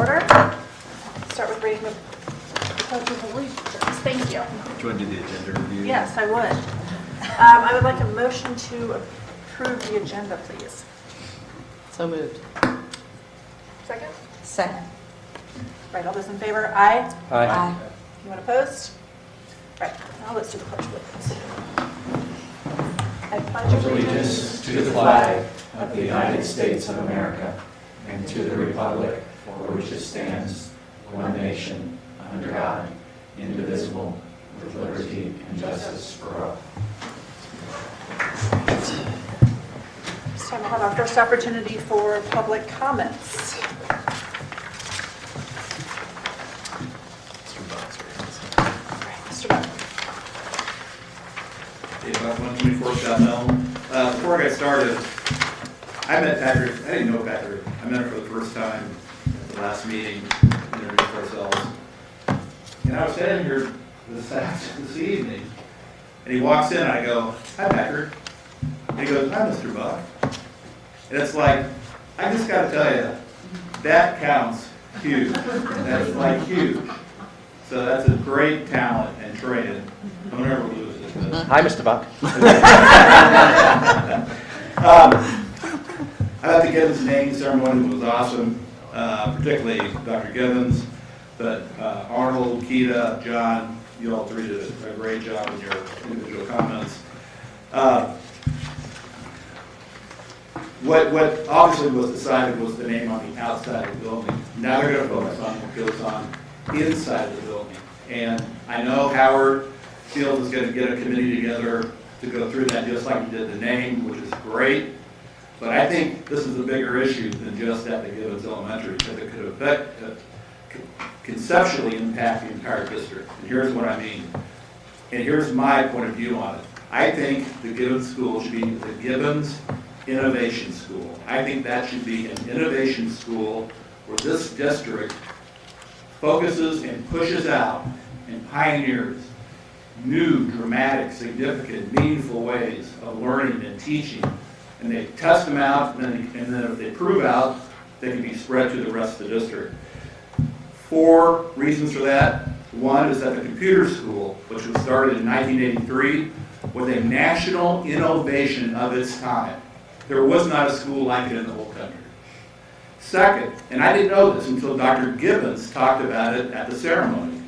Order. Start with reading the Pledge of Allegiance. Thank you. Do you want to do the agenda review? Yes, I would. I would like a motion to approve the agenda, please. So moved. Second? Second. Right, all those in favor? Aye. Aye. Anyone opposed? Right, now let's do the Pledge of Allegiance. I pledge Allegiance to the flag of the United States of America and to the republic for which it stands, one nation, under God, indivisible, with liberty and justice for all. This time we'll have our first opportunity for public comments. Mr. Buck. Dave Buck, 124 South Elm. Before I got started, I met Patrick. I didn't know Patrick. I met him for the first time at the last meeting, introduced ourselves. And I was standing here this evening, and he walks in, and I go, "Hi, Patrick." And he goes, "Hi, Mr. Buck." And it's like, I just got to tell you, that counts huge. That's like huge. So that's a great talent and training. I'll never lose it. But Hi, Mr. Buck. I like the Gibbons naming ceremony. It was awesome, particularly Dr. Gibbons, but Arnold, Keita, John, you all three did a great job in your individual comments. What obviously was decided was the name on the outside of the building. Now they're going to focus on what goes on inside of the building. And I know Howard Fields is going to get a committee together to go through that, just like he did the name, which is great. But I think this is a bigger issue than just at the Gibbons Elementary, because it could conceptually impact the entire district. And here's what I mean. And here's my point of view on it. I think the Gibbons School should be the Gibbons Innovation School. I think that should be an innovation school where this district focuses and pushes out and pioneers new, dramatic, significant, meaningful ways of learning and teaching. And they test them out, and then if they prove out, they can be spread to the rest of the district. 4 reasons for that. One is that the computer school, which was started in 1983, was a national innovation of its time. There was not a school like it in the whole country. Second, and I didn't know this until Dr. Gibbons talked about it at the ceremony,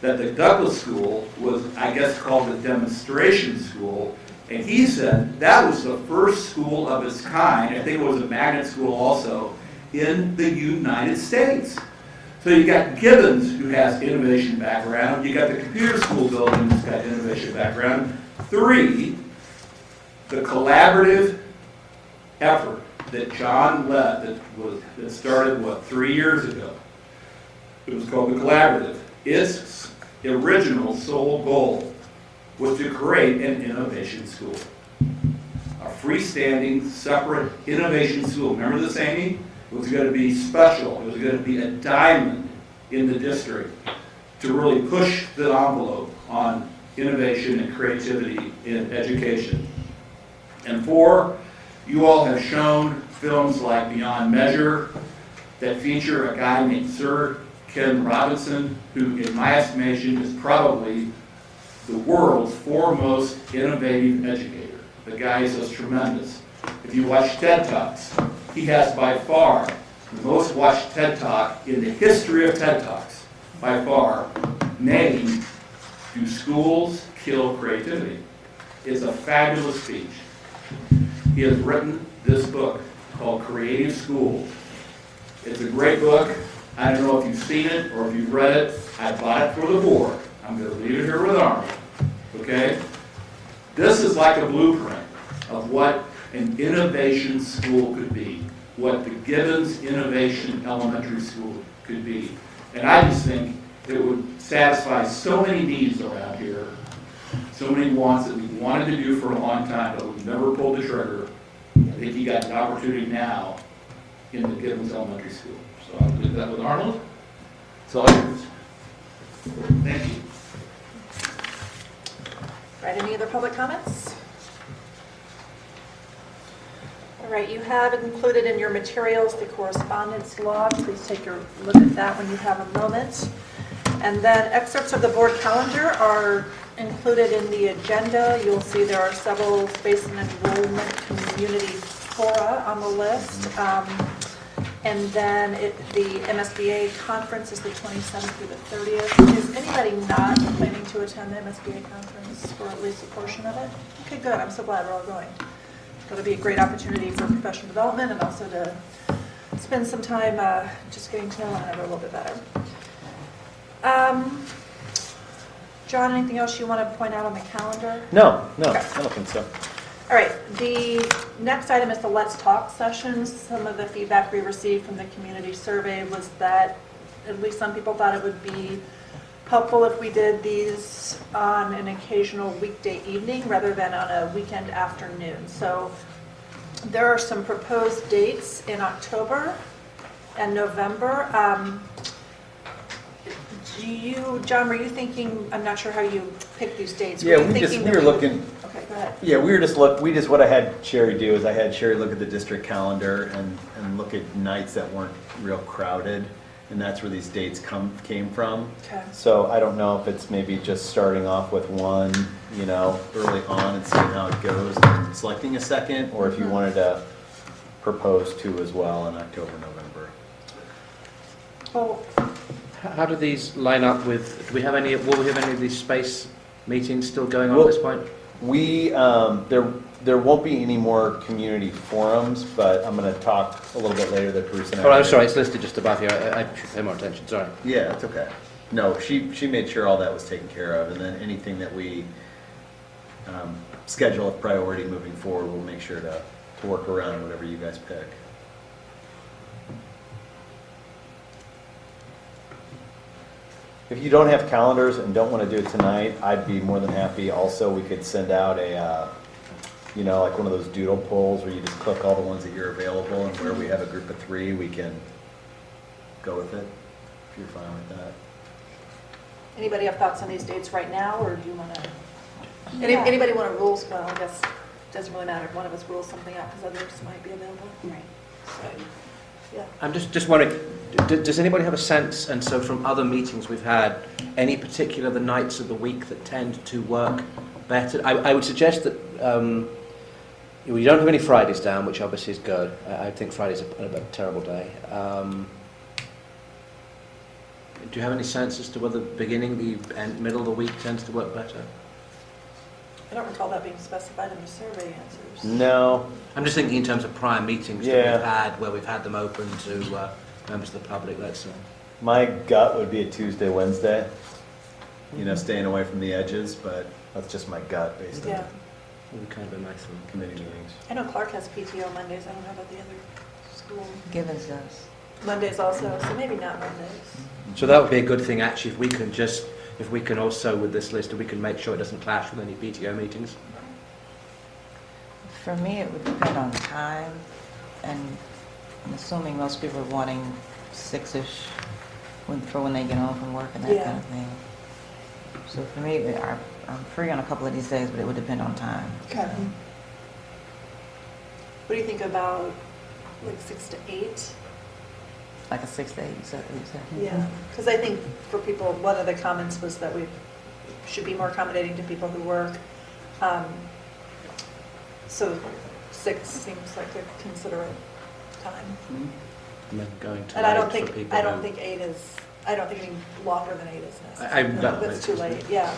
that the Douglas School was, I guess, called the demonstration school, and he said that was the first school of its kind. I think it was a magnet school also in the United States. So you got Gibbons, who has innovation background. You got the computer school building, who's got innovation background. 3, the collaborative effort that John led that started, 3 years ago. It was called the Collaborative. Its original sole goal was to create an innovation school. A freestanding, separate innovation school. Remember this, Amy? It was going to be special. It was going to be a diamond in the district to really push the envelope on innovation and creativity in education. And 4, you all have shown films like Beyond Measure that feature a guy named Sir Ken Robinson, who in my estimation is probably the world's foremost innovative educator. The guy is just tremendous. If you watch TED Talks, he has by far the most watched TED Talk in the history of TED Talks, by far, named "Do Schools Kill Creativity?" It's a fabulous speech. He has written this book called Creative Schools. It's a great book. I don't know if you've seen it or if you've read it. I bought it for the board. I'm going to leave it here with Arnold. Okay? This is like a blueprint of what an innovation school could be, what the Gibbons Innovation Elementary School could be. And I just think it would satisfy so many needs around here, so many wants that we've wanted to do for a long time, but we've never pulled the trigger. I think you got an opportunity now in the Gibbons Elementary School. So I'll leave that with Arnold. It's all yours. Thank you. Right, any other public comments? All right, you have included in your materials the correspondence log. Please take a look at that when you have a moment. And then excerpts of the board calendar are included in the agenda. You'll see there are several space and enrollment community fora on the list. And then the MSBA conference is the 27th through the 30th. Is anybody not planning to attend the MSBA conference for at least a portion of it? Okay, good. I'm so glad we're all going. It'll be a great opportunity for professional development and also to spend some time just getting to know one another a little bit better. John, anything else you want to point out on the calendar? No, Okay. I don't think so. All right, the next item is the Let's Talk sessions. Some of the feedback we received from the community survey was that at least some people thought it would be helpful if we did these on an occasional weekday evening rather than on a weekend afternoon. So there are some proposed dates in October and November. John, were you thinking, I'm not sure how you picked these dates. Yeah, Were you we thinking were that looking, Okay, go ahead. yeah, what I had Sherry do is I had Sherry look at the district calendar and look at nights that weren't real crowded, and that's where these dates came from. Okay. So I don't know if it's maybe just starting off with one, early on and seeing how it goes and selecting a second, or if you wanted to propose two as well in October, November. Well, How do these line up with, will we have any of these space meetings still going on Well, at this point? We, there won't be any more community forums, but I'm going to talk a little bit later that Bruce and I. Oh, I'm sorry, it's listed just above here. I should pay more attention, sorry. Yeah, it's okay. No, she made sure all that was taken care of, and then anything that we schedule a priority moving forward, we'll make sure to work around whatever you guys pick. If you don't have calendars and don't want to do it tonight, I'd be more than happy. Also, we could send out a, like one of those doodle polls where you just click all the ones that you're available, and where we have a group of 3, we can go with it, if you're fine with that. anybody have thoughts on these dates right now, or do you want to? Anybody want to rules? Well, I guess it doesn't really matter if one of us rules something out because others might be available. Right. So, yeah. I'm just wondering, does anybody have a sense, and so from other meetings we've had, any particular the nights of the week that tend to work better? I would suggest that you don't have any Fridays down, which obviously is good. I think Friday's a terrible day. Do you have any sense as to whether the beginning, the end, middle of the week tends to work better? I don't recall that being specified in the survey answers. No. I'm just thinking in terms of prior meetings that Yeah. we've had, where we've had them open to members of the public, let's say. My gut would be a Tuesday, Wednesday, staying away from the edges, but that's just my gut based on Yeah. It would kind of a nice one. committee meetings. I know Clark has PTO Mondays. I don't know about the other school. Givens does. Mondays also, so maybe not Mondays. So that would be a good thing, actually, if we can also, with this list, if we can make sure it doesn't clash with any PTO meetings. For me, it would depend on time, and I'm assuming most people are wanting 6-ish for when they get home from work and that Yeah. kind of thing. So for me, I'm free on a couple of these days, but it would depend on time. Okay. What do you think about like 6 to 8? Like a 6 to 8, you said? Yeah, because I think for people, one of the comments was that we should be more accommodating to people who work. So 6 seems like a considerate time. And then going to And I don't late think, for people I don't who- think 8 is, I don't think any longer than 8 is I- necessary. that That's makes too sense. late, yeah.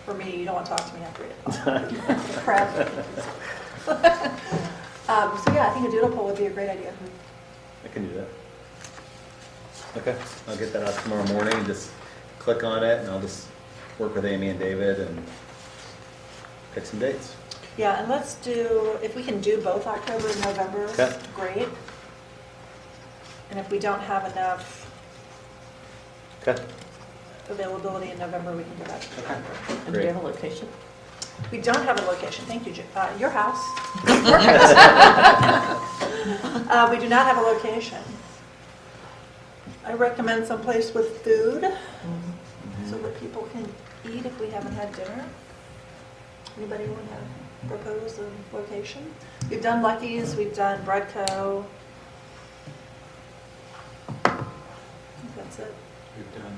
For me, you don't want to talk to me after 8 o'clock. Crap. So yeah, I think a doodle poll would be a great idea. I can do that. Okay, I'll get that out tomorrow morning and just click on it, and I'll just work with Amy and David and pick some dates. Yeah, and let's do, if we can do both October and November, Okay. great. And if we don't have enough Okay. availability in November, we can go back to November. And do you have a location? We don't have a location, thank you, your house. We do not have a location. I recommend someplace with food, so that people can eat if we haven't had dinner. Anybody want to propose a location? We've done Lucky's, we've done Breadco. I think that's it. We've done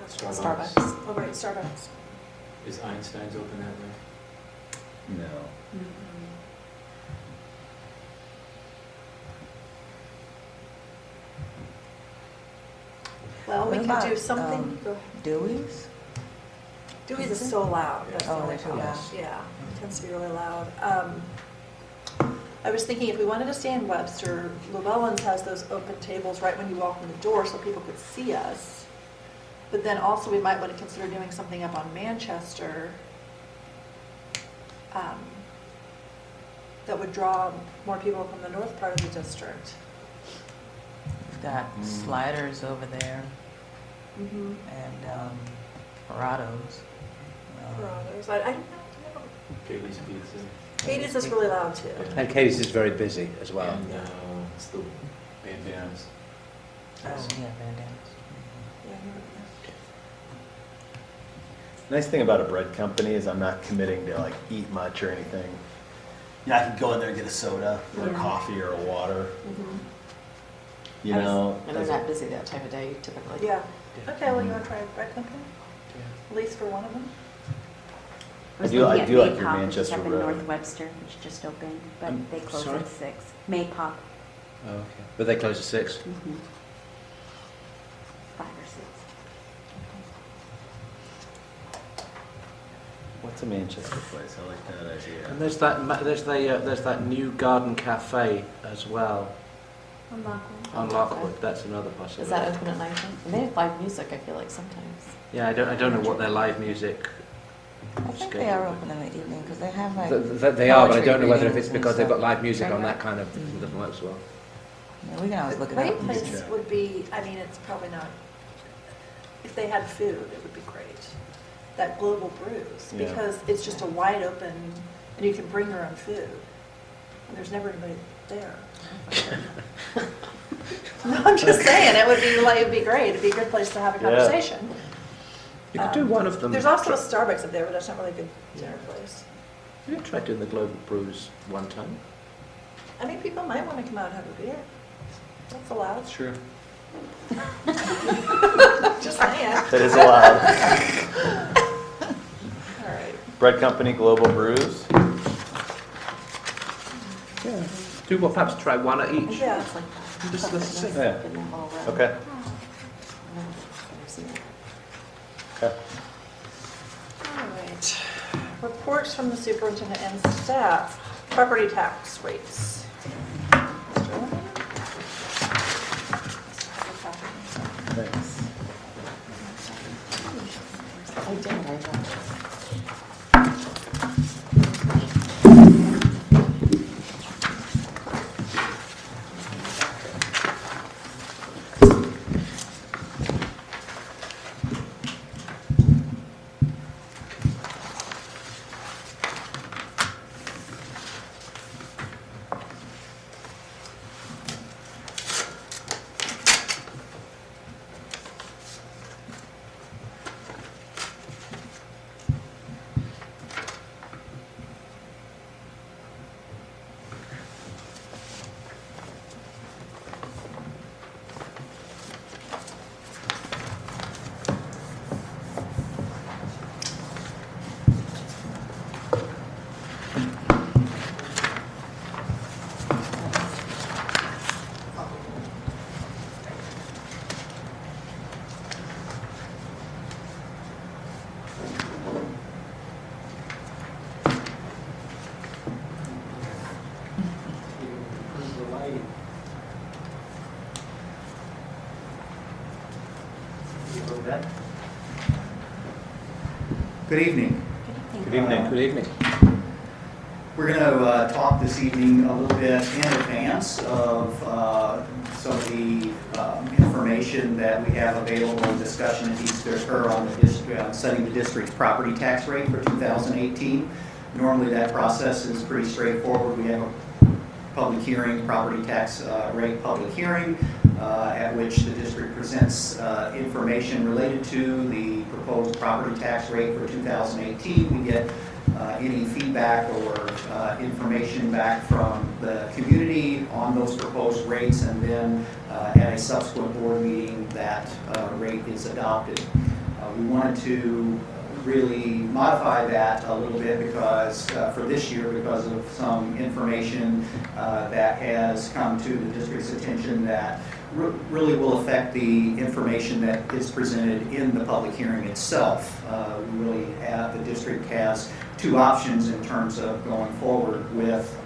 Starbucks. Oh, right, Starbucks. Is Einstein's open that way? No. Well, we What could about, do something. Go ahead. Dewey's? Dewey's is so loud. That's the Oh, only they're too problem. loud. Yeah, it tends to be really loud. I was thinking if we wanted to stay in Webster, Llewellyn's has those open tables right when you walk in the door so people could see us. But then also we might want to consider doing something up on Manchester that would draw more people from the north part of the district. We've got sliders over there Mm-hmm. and Corrado's. I don't know. Katie's Pizza. Katie's is really loud too. And Katie's is very busy as well. And it's the bandanas. Oh, yeah, bandanas. Nice thing about a bread company is I'm not committing to like eat much or anything. Yeah, I can go in there and get a soda or a coffee or a water. Mhm. You know, And they're not busy that time of day typically. Yeah. Okay, well, you want to try a bread company? At least for one of them? I do like your Manchester Up in Road. North Webster, which just opened, but they close sorry? at 6. Maypop, Oh, okay. But they close at 6. 5 or 6. What's a Manchester place? I like that idea. And there's that new garden cafe as well I'm not on Lockwood. That's another Is possibility. that open at night then? And they have live music, I feel like sometimes. Yeah, I don't know what their live music. I think they are open in the evening because they have like. They are, but I poetry don't know whether if readings it's and because they've got stuff. live music on Right. that kind of thing that works well. Yeah, we can always The look it great up. place check. would be, I mean, it's probably not, if they had food, it would be great. That Global Brews, Yeah. because it's just a wide open, and you can bring your own food. And there's never anybody there. No, I'm just saying, it would be like, it'd be great. It'd be a good place to have a Yeah. conversation. You could do one of them. There's also a Starbucks up there, but that's not really a good dinner place. You tried doing the Global Brews one time. I mean, people might want to come out and have a beer. That's allowed. Sure. Just saying. That is allowed. All right. Bread company, Global Brews. Yeah. Do well, perhaps try one at each. Yeah. It's like that. Just let's see. Yeah. In the whole row. Okay. I've seen it. Okay. All right. Reports from the superintendent and staff. Property tax rates. Mr. Lehman? Thanks. I did write that. Good evening. Good evening. Good evening. We're going to talk this evening a little bit in advance of some of the information that we have available in discussion that needs to occur on the district, setting the district's property tax rate for 2018. Normally that process is pretty straightforward. We have a public hearing, property tax rate public hearing, at which the district presents information related to the proposed property tax rate for 2018. We get any feedback or information back from the community on those proposed rates, and then at a subsequent board meeting, that rate is adopted. We wanted to really modify that a little bit because for this year, because of some information that has come to the district's attention that really will affect the information that is presented in the public hearing itself. We really have, the district has two options in terms of going forward with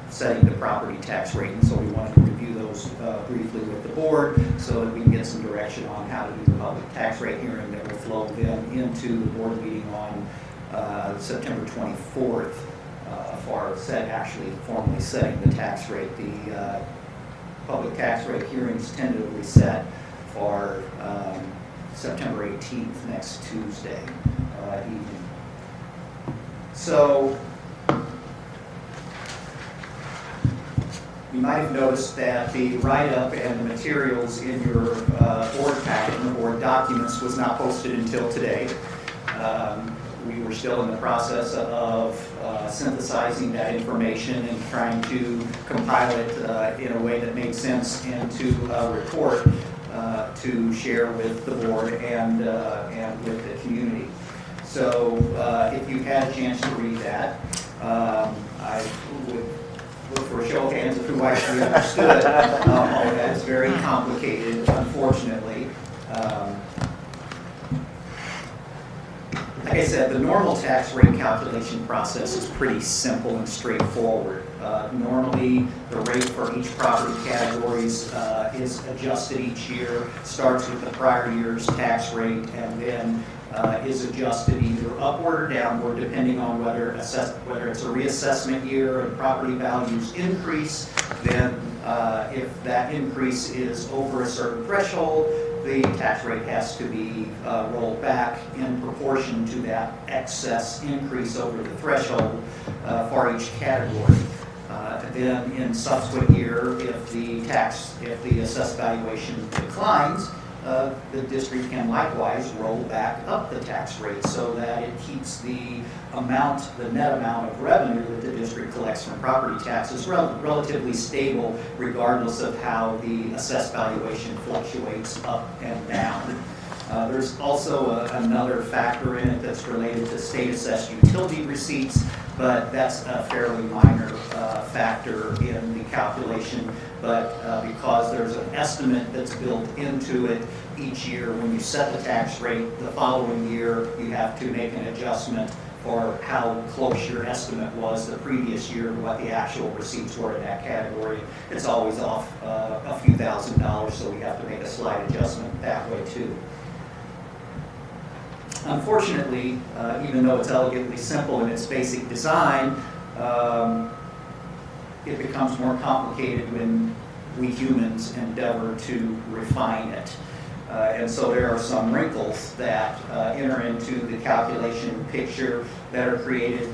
setting the property tax rate, and so we wanted to review those briefly with the board so that we can get some direction on how to do the public tax rate hearing that will flow then into the board meeting on September 24th for actually formally setting the tax rate. The public tax rate hearings tentatively set for September 18th, next Tuesday evening. So you might have noticed that the write-up and the materials in your board packet and the board documents was not posted until today. We were still in the process of synthesizing that information and trying to compile it in a way that made sense into a report to share with the board and with the community. So if you had a chance to read that, I would look for a show of hands of who actually understood all that. It's very complicated, unfortunately. Like I said, the normal tax rate calculation process is pretty simple and straightforward. Normally, the rate for each property categories is adjusted each year, starts with the prior year's tax rate, and then is adjusted either upward or downward depending on whether it's a reassessment year and property values increase. Then if that increase is over a certain threshold, the tax rate has to be rolled back in proportion to that excess increase over the threshold for each category. Then in subsequent year, if the assessed valuation declines, the district can likewise roll back up the tax rate so that it keeps the net amount of revenue that the district collects from property taxes relatively stable regardless of how the assessed valuation fluctuates up and down. There's also another factor in it that's related to state assessed utility receipts, but that's a fairly minor factor in the calculation. But because there's an estimate that's built into it each year, when you set the tax rate the following year, you have to make an adjustment for how close your estimate was the previous year to what the actual receipts were in that category. It's always off a few $1,000s, so we have to make a slight adjustment that way too. Unfortunately, even though it's elegantly simple in its basic design, it becomes more complicated when we humans endeavor to refine it. And so there are some wrinkles that enter into the calculation picture that are created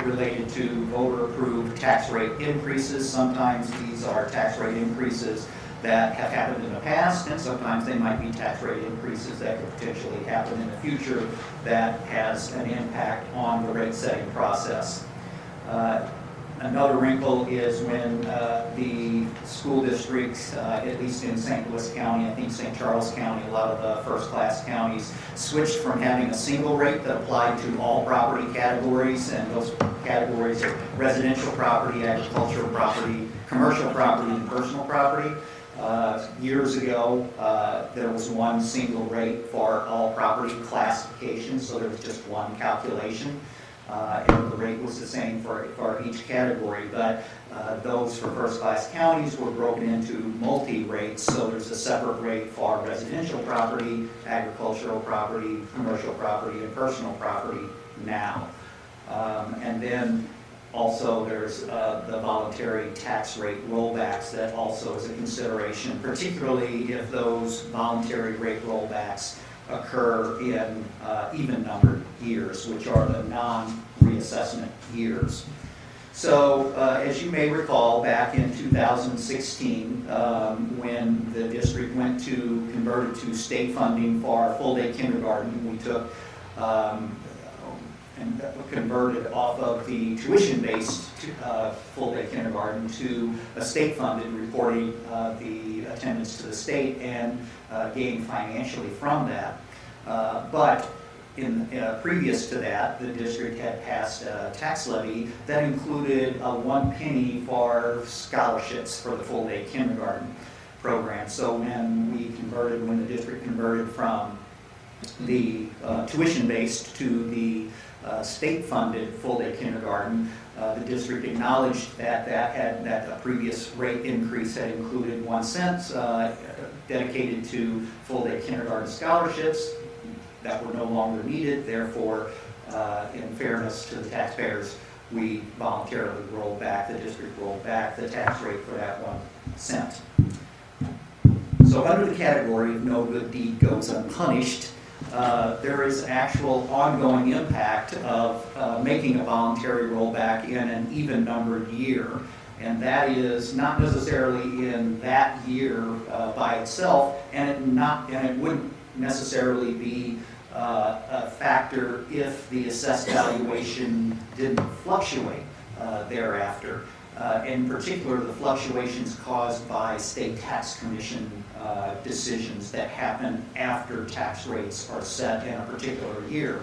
related to voter-approved tax rate increases. Sometimes these are tax rate increases that have happened in the past, and sometimes they might be tax rate increases that could potentially happen in the future that has an impact on the rate setting process. Another wrinkle is when the school districts, at least in St. Louis County, I think St. Charles County, a lot of the first-class counties, switched from having a single rate that applied to all property categories, and those categories are residential property, agricultural property, commercial property, and personal property. Years ago, there was one single rate for all property classifications, so there was just one calculation. And the rate was the same for each category, but those for first-class counties were broken into multi-rates, so there's a separate rate for residential property, agricultural property, commercial property, and personal property now. And then also there's the voluntary tax rate rollbacks that also is a consideration, particularly if those voluntary rate rollbacks occur in even-numbered years, which are the non-reassessment years. So as you may recall, back in 2016, when the district converted to state funding for full-day kindergarten, we took and converted off of the tuition-based full-day kindergarten to a state-funded, reporting the attendance to the state and gained financially from that. But previous to that, the district had passed a tax levy that included a 1 penny for scholarships for the full-day kindergarten program. So when the district converted from the tuition-based to the state-funded full-day kindergarten, the district acknowledged that a previous rate increase had included 1 cent dedicated to full-day kindergarten scholarships that were no longer needed. Therefore, in fairness to the taxpayers, we voluntarily rolled back, the district rolled back the tax rate for that 1 cent. So under the category of no good deed goes unpunished, there is actual ongoing impact of making a voluntary rollback in an even-numbered year. And that is not necessarily in that year by itself, and it wouldn't necessarily be a factor if the assessed valuation didn't fluctuate thereafter. In particular, the fluctuations caused by state tax commission decisions that happen after tax rates are set in a particular year.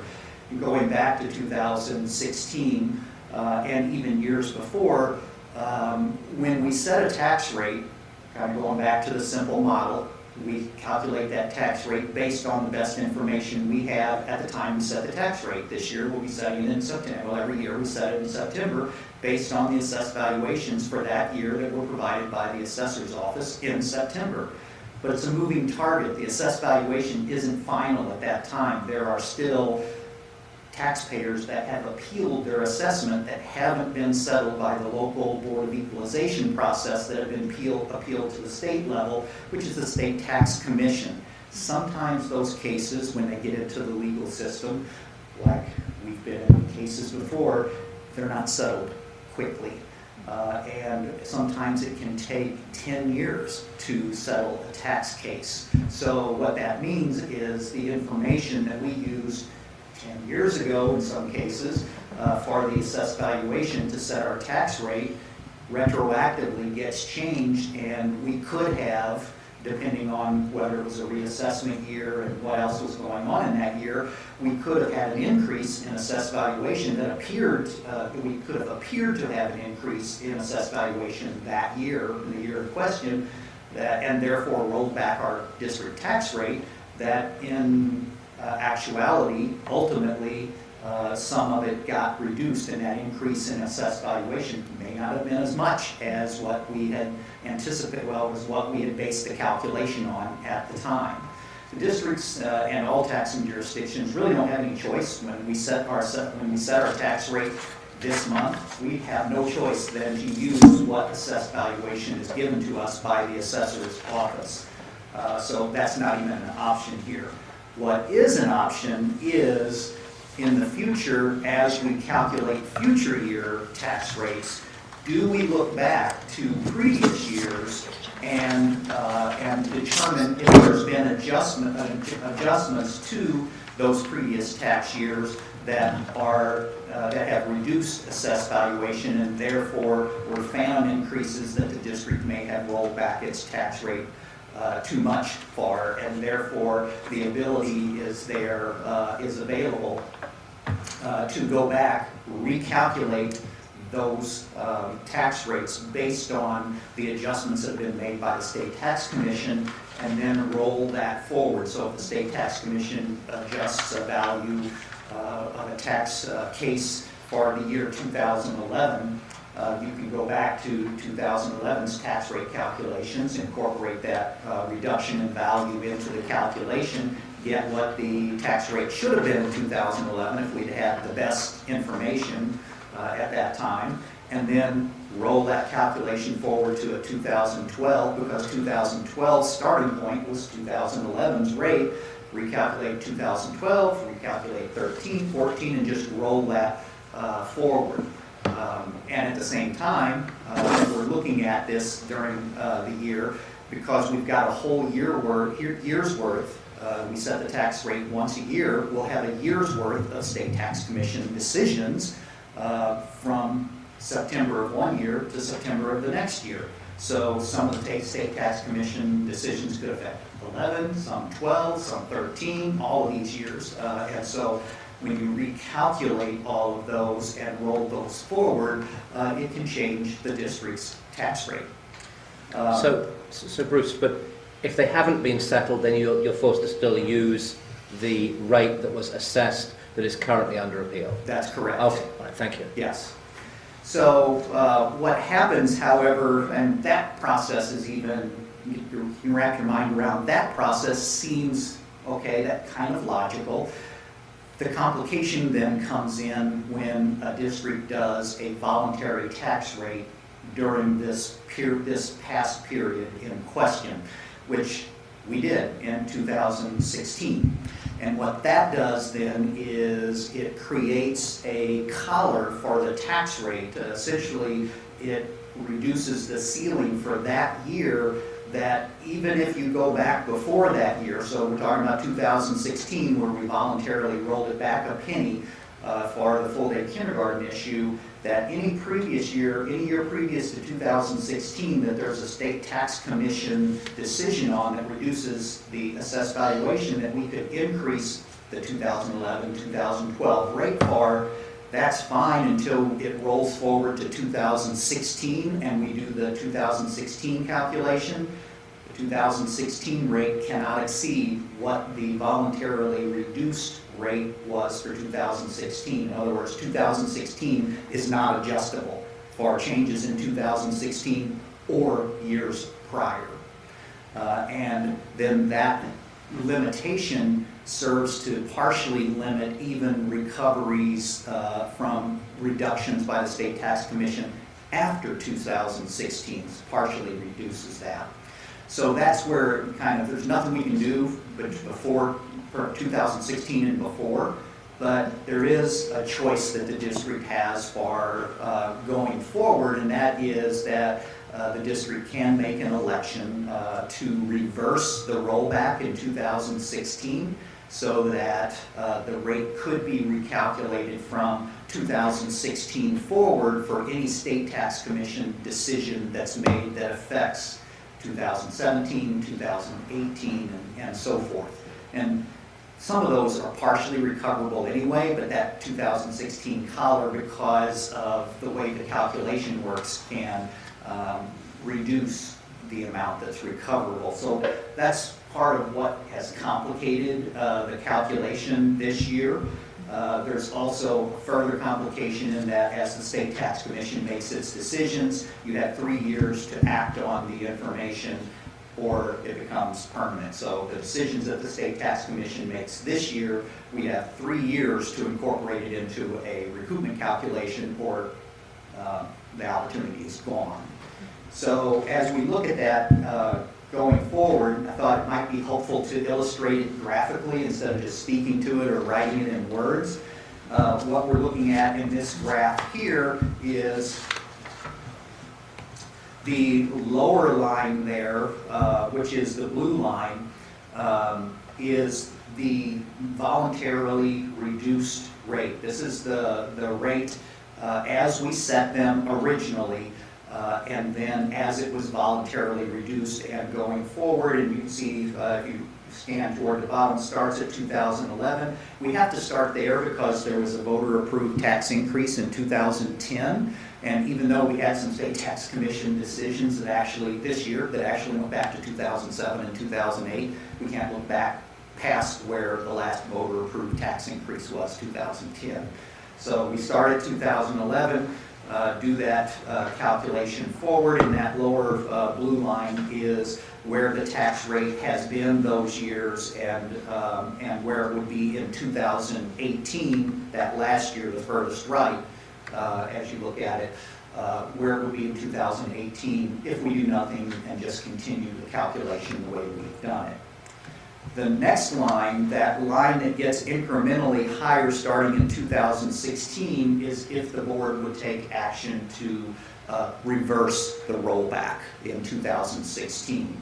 Going back to 2016 and even years before, when we set a tax rate, kind of going back to the simple model, we calculate that tax rate based on the best information we have at the time we set the tax rate. This year we'll be setting it in September. Well, every year we set it in September based on the assessed valuations for that year that were provided by the assessor's office in September. But it's a moving target. The assessed valuation isn't final at that time. There are still taxpayers that have appealed their assessment that haven't been settled by the local Board of Equalization process, that have been appealed to the state level, which is the State Tax Commission. Sometimes those cases, when they get into the legal system, like we've been in cases before, they're not settled quickly. And sometimes it can take 10 years to settle a tax case. So what that means is the information that we used 10 years ago in some cases for the assessed valuation to set our tax rate retroactively gets changed, and we could have, depending on whether it was a reassessment year and what else was going on in that year, we could have had an increase in assessed valuation that we could have appeared to have an increase in assessed valuation that year, in the year in question, and therefore rolled back our district tax rate, that in actuality, ultimately, some of it got reduced, and that increase in assessed valuation may not have been as much as what we had anticipated, was what we had based the calculation on at the time. The districts and all taxing jurisdictions really don't have any choice when we set our tax rate this month. We have no choice than to use what assessed valuation is given to us by the assessor's office. So that's not even an option here. What is an option is, in the future, as we calculate future year tax rates, do we look back to previous years and determine if there's been adjustments to those previous tax years that have reduced assessed valuation, and therefore were found increases that the district may have rolled back its tax rate too much for, and therefore the ability is available to go back, recalculate those tax rates based on the adjustments that have been made by the State Tax Commission, and then roll that forward. So if the State Tax Commission adjusts a value of a tax case for the year 2011, you can go back to 2011's tax rate calculations, incorporate that reduction in value into the calculation, get what the tax rate should have been in 2011 if we'd had the best information at that time, and then roll that calculation forward to a 2012, because 2012's starting point was 2011's rate. Recalculate 2012, recalculate 13, 14, and just roll that forward. And at the same time, when we're looking at this during the year, because we've got a whole year's worth, we set the tax rate once a year, we'll have a year's worth of state tax commission decisions from September of one year to September of the next year. So some of the state tax commission decisions could affect 11, some 12, some 13, all of these years. And so when you recalculate all of those and roll those forward, it can change the district's tax rate. So Bruce, but if they haven't been settled, then you're forced to still use the rate that was assessed that is currently under appeal. That's correct. Okay, all right, thank you. Yes. So what happens, however, and that process is even, you wrap your mind around that process, seems, okay, that kind of logical. The complication then comes in when a district does a voluntary tax rate during this past period in question, which we did in 2016. And what that does then is it creates a collar for the tax rate. Essentially, it reduces the ceiling for that year, that even if you go back before that year, so we're talking about 2016 where we voluntarily rolled it back a penny for the full-day kindergarten issue, that any year previous to 2016 that there's a state tax commission decision on that reduces the assessed valuation, that we could increase the 2011, 2012 rate for, that's fine until it rolls forward to 2016 and we do the 2016 calculation. The 2016 rate cannot exceed what the voluntarily reduced rate was for 2016. In other words, 2016 is not adjustable for changes in 2016 or years prior. And then that limitation serves to partially limit even recoveries from reductions by the State Tax Commission after 2016, partially reduces that. So that's where kind of, there's nothing we can do but before, for 2016 and before, but there is a choice that the district has for going forward, and that is that the district can make an election to reverse the rollback in 2016 so that the rate could be recalculated from 2016 forward for any state tax commission decision that's made that affects 2017, 2018, and so forth. And some of those are partially recoverable anyway, but that 2016 collar, because of the way the calculation works, can reduce the amount that's recoverable. So that's part of what has complicated the calculation this year. There's also further complication in that as the State Tax Commission makes its decisions, you have 3 years to act on the information or it becomes permanent. So the decisions that the State Tax Commission makes this year, we have 3 years to incorporate it into a recoupment calculation or the opportunity is gone. So as we look at that going forward, I thought it might be helpful to illustrate it graphically instead of just speaking to it or writing it in words. What we're looking at in this graph here is the lower line there, which is the blue line, is the voluntarily reduced rate. This is the rate as we set them originally, and then as it was voluntarily reduced and going forward. And you can see if you scan toward the bottom, starts at 2011. We have to start there because there was a voter-approved tax increase in 2010. And even though we had some state tax commission decisions that actually, this year, that actually went back to 2007 and 2008, we can't look back past where the last voter-approved tax increase was, 2010. So we start at 2011, do that calculation forward, and that lower blue line is where the tax rate has been those years and where it would be in 2018, that last year, the furthest right, as you look at it, where it would be in 2018 if we do nothing and just continue the calculation the way we've done it. The next line, that line that gets incrementally higher starting in 2016, is if the board would take action to reverse the rollback in 2016.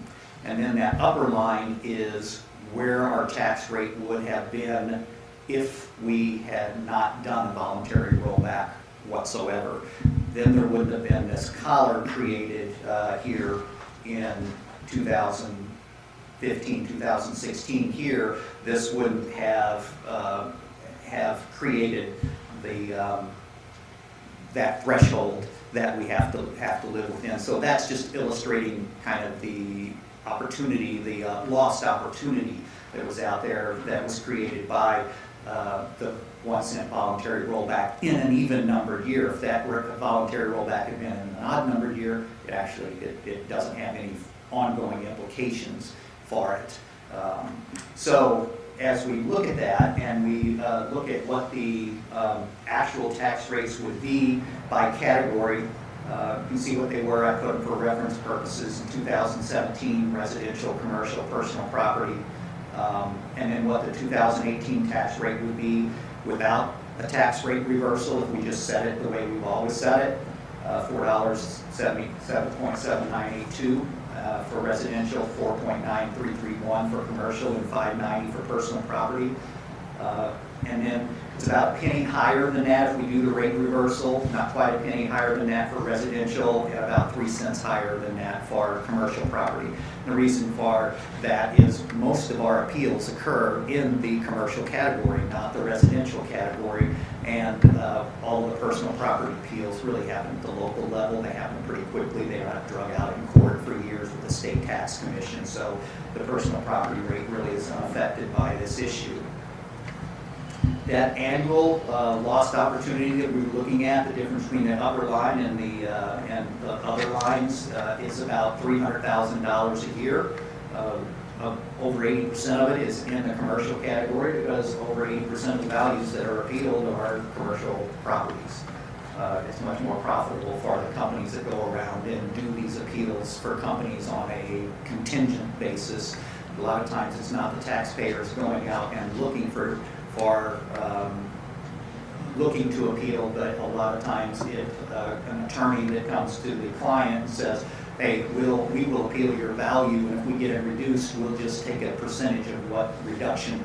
And then that upper line is where our tax rate would have been if we had not done a voluntary rollback whatsoever. Then there wouldn't have been this collar created here in 2015, 2016 here. This wouldn't have created the that threshold that we have to live within. So that's just illustrating kind of the opportunity, the lost opportunity that was out there that was created by the 1 cent voluntary rollback in an even numbered year. If that voluntary rollback had been in an odd numbered year, it doesn't have any ongoing implications for it. So as we look at that and we look at what the actual tax rates would be by category, you can see what they were. I put them for reference purposes in 2017, residential, commercial, personal property, and then what the 2018 tax rate would be without a tax rate reversal if we just set it the way we've always set it, $4.7982 for residential, $4.9331 for commercial, and $5.90 for personal property. And then it's about a penny higher than that if we do the rate reversal, not quite a penny higher than that for residential, and about 3 cents higher than that for commercial property. And the reason for that is most of our appeals occur in the commercial category, not the residential category, and all of the personal property appeals really happen at the local level. They happen pretty quickly. They're not drug out in court for years with the state tax commission, so the personal property rate really is unaffected by this issue. That annual lost opportunity that we were looking at, the difference between the upper line and the other lines, is about $300,000 a year. Over 80% of it is in the commercial category because over 80% of the values that are appealed are commercial properties. It's much more profitable for the companies that go around and do these appeals for companies on a contingent basis. A lot of times it's not the taxpayers going out and looking looking to appeal, but a lot of times if an attorney that comes to the client and says, hey, we will appeal your value, and if we get it reduced, we'll just take a percentage of what reduction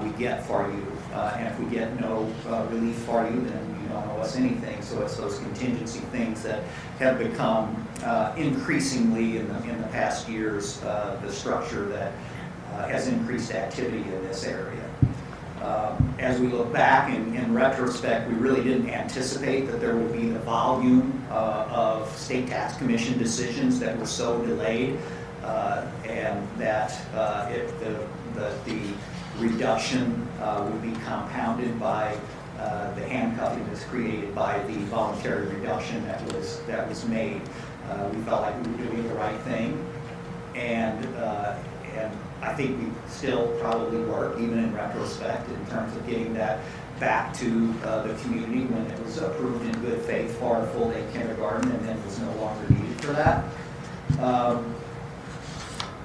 we get for you. And if we get no relief for you, then you don't owe us anything. So it's those contingency things that have become increasingly in the past years the structure that has increased activity in this area. As we look back in retrospect, we really didn't anticipate that there would be the volume of state tax commission decisions that were so delayed, and that the reduction would be compounded by the handcuffing that's created by the voluntary reduction that was made. We felt like we were doing the right thing, and I think we still probably work, even in retrospect, in terms of getting that back to the community when it was approved in good faith for a full-day kindergarten and then was no longer needed for that.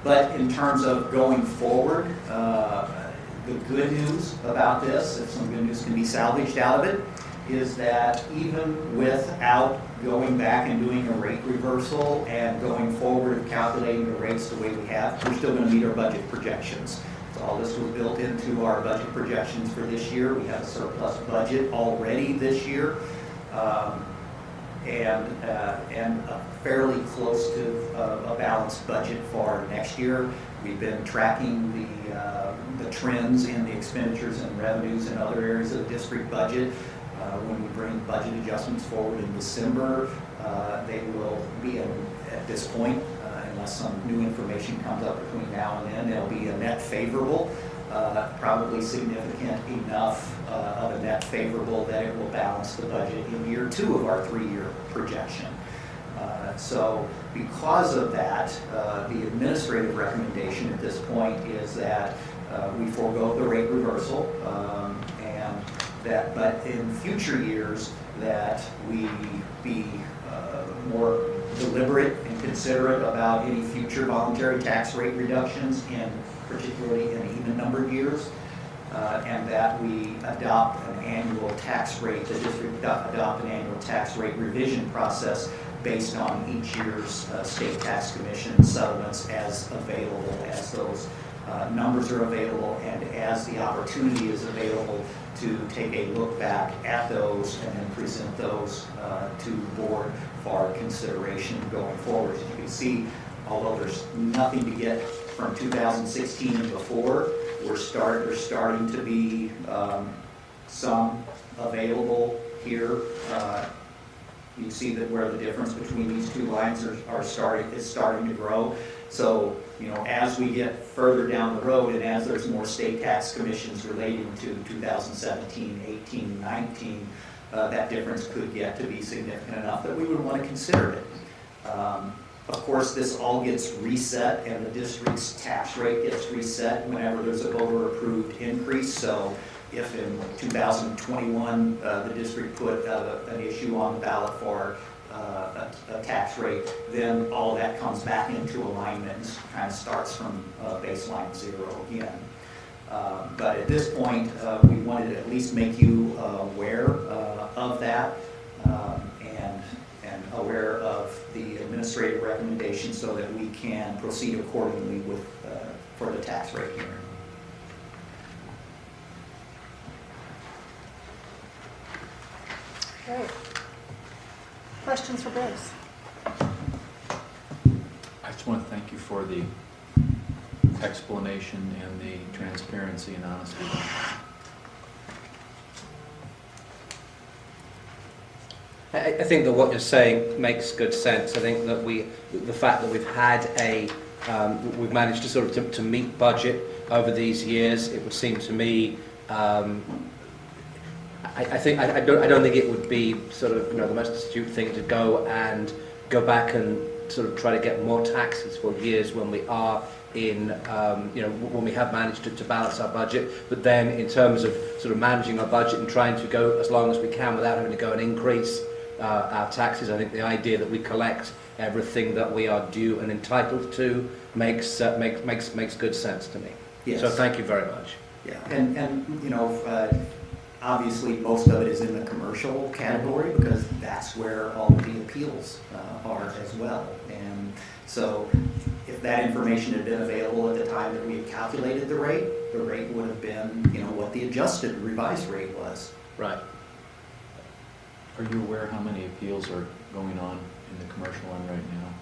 But in terms of going forward, the good news about this, if some good news can be salvaged out of it, is that even without going back and doing a rate reversal and going forward and calculating the rates the way we have, we're still going to meet our budget projections. So all this was built into our budget projections for this year. We have a surplus budget already this year, and fairly close to a balanced budget for next year. We've been tracking the trends in the expenditures and revenues in other areas of the district budget. When we bring budget adjustments forward in December, they will be, at this point, unless some new information comes up between now and then, they'll be a net favorable, probably significant enough of a net favorable that it will balance the budget in year 2 of our 3-year projection. So because of that, the administrative recommendation at this point is that we forego the rate reversal, but in future years that we be more deliberate and considerate about any future voluntary tax rate reductions, particularly in even-numbered years, and that we adopt an annual tax rate, the district adopt an annual tax rate revision process based on each year's state tax commission settlements as available, as those numbers are available, and as the opportunity is available to take a look back at those and then present those to the board for consideration going forward. As you can see, although there's nothing to get from 2016 and before, there's starting to be some available here. You see that where the difference between these two lines is starting to grow. So, you know, as we get further down the road and as there's more state tax commissions relating to 2017, 18, 19, that difference could get to be significant enough that we would want to consider it. Of course, this all gets reset and the district's tax rate gets reset whenever there's a voter-approved increase. So if in 2021 the district put an issue on the ballot for a tax rate, then all of that comes back into alignment and kind of starts from baseline zero again. But at this point, we wanted to at least make you aware of that and aware of the administrative recommendation so that we can proceed accordingly with for the tax rate hearing. Great. Questions for Bruce? I just want to thank you for the explanation and the transparency and honesty. I think that what you're saying makes good sense. I think that the fact that we've had we've managed to sort of to meet budget over these years, it would seem to me, I don't think it would be sort of, you know, the most astute thing to go back and sort of try to get more taxes for years when we are in, you know, when we have managed to balance our budget. But then in terms of sort of managing our budget and trying to go as long as we can without having to go and increase our taxes, I think the idea that we collect everything that we are due and entitled to makes good sense to me. Yes. So thank you very much. Yeah, and you know, obviously most of it is in the commercial category because that's where all of the appeals are as well. And so if that information had been available at the time that we had calculated the rate would have been, you know, what the adjusted revised rate was. Right. Are you aware how many appeals are going on in the commercial one right now?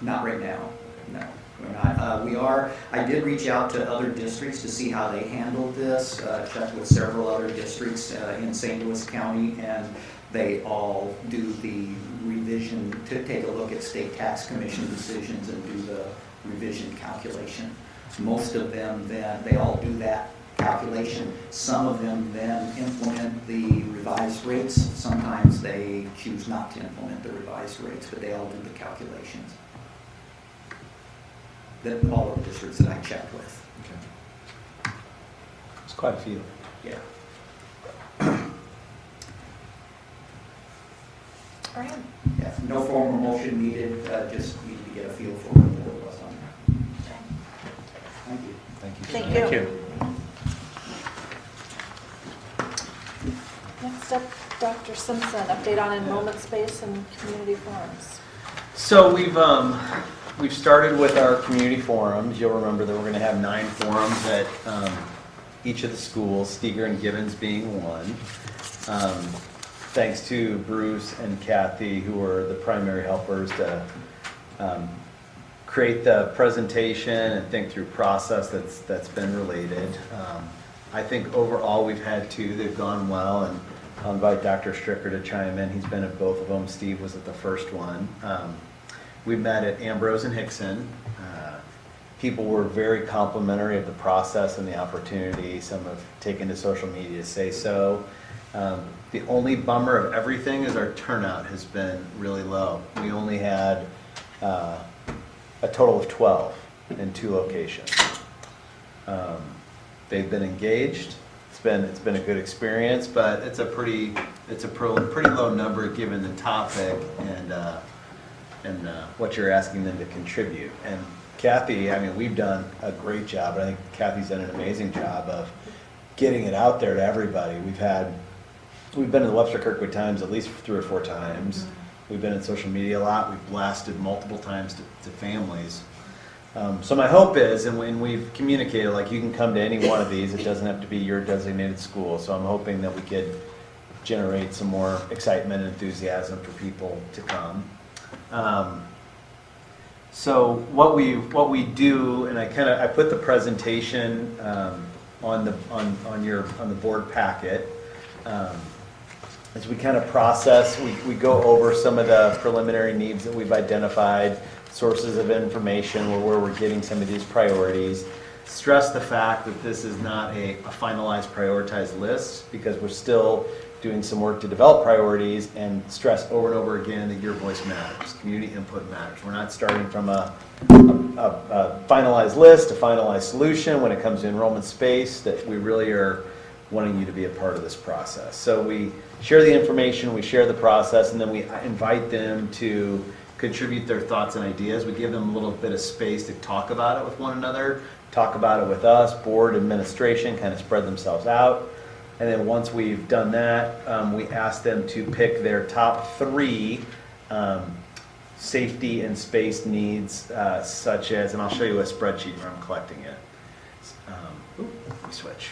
Not right now, no. We're not. I did reach out to other districts to see how they handled this, checked with several other districts in St. Louis County, and they all do the revision to take a look at state tax commission decisions and do the revision calculation. Most of them then, they all do that calculation. Some of them then implement the revised rates. Sometimes they choose not to implement the revised rates, but they all do the calculations. That all of the districts that I checked with. Okay. It's quite a few. Yeah. All right. Yeah. No formal motion needed, just needed to get a feel for what the board was on that. Thank you. Thank you. Thank Thank you. you. Next up, Dr. Simpson, update on enrollment space and community forums. So we've started with our community forums. You'll remember that we're going to have 9 forums at each of the schools, Steger and Gibbons being one. Thanks to Bruce and Kathy, who were the primary helpers to create the presentation and think through process that's been related. I think overall we've had 2 that have gone well, and I'll invite Dr. Stricker to chime in. He's been at both of them. Steve was at the first one. We met at Ambrose and Hickson. People were very complimentary of the process and the opportunity. Some have taken to social media to say so. The only bummer of everything is our turnout has been really low. We only had a total of 12 in 2 locations. They've been engaged. It's been a good experience, but it's a pretty low number given the topic and what you're asking them to contribute. And Kathy, I mean, we've done a great job. I think Kathy's done an amazing job of getting it out there to everybody. We've been to the Webster Kirkwood Times at least 3 or 4 times. We've been in social media a lot. We've blasted multiple times to families. So my hope is, and we've communicated, like you can come to any one of these. It doesn't have to be your designated school. So I'm hoping that we could generate some more excitement and enthusiasm for people to come. So what we do, and I put the presentation on the board packet. As we kind of process, we go over some of the preliminary needs that we've identified, sources of information where we're getting some of these priorities. Stress the fact that this is not a finalized prioritized list, because we're still doing some work to develop priorities, and stress over and over again that your voice matters, community input matters. We're not starting from a finalized list, a finalized solution when it comes to enrollment space, that we really are wanting you to be a part of this process. So we share the information, we share the process, and then we invite them to contribute their thoughts and ideas. We give them a little bit of space to talk about it with one another, talk about it with us, board, administration, kind of spread themselves out. And then once we've done that, we ask them to pick their top 3 safety and space needs, such as, and I'll show you a spreadsheet where I'm collecting it. Let me switch.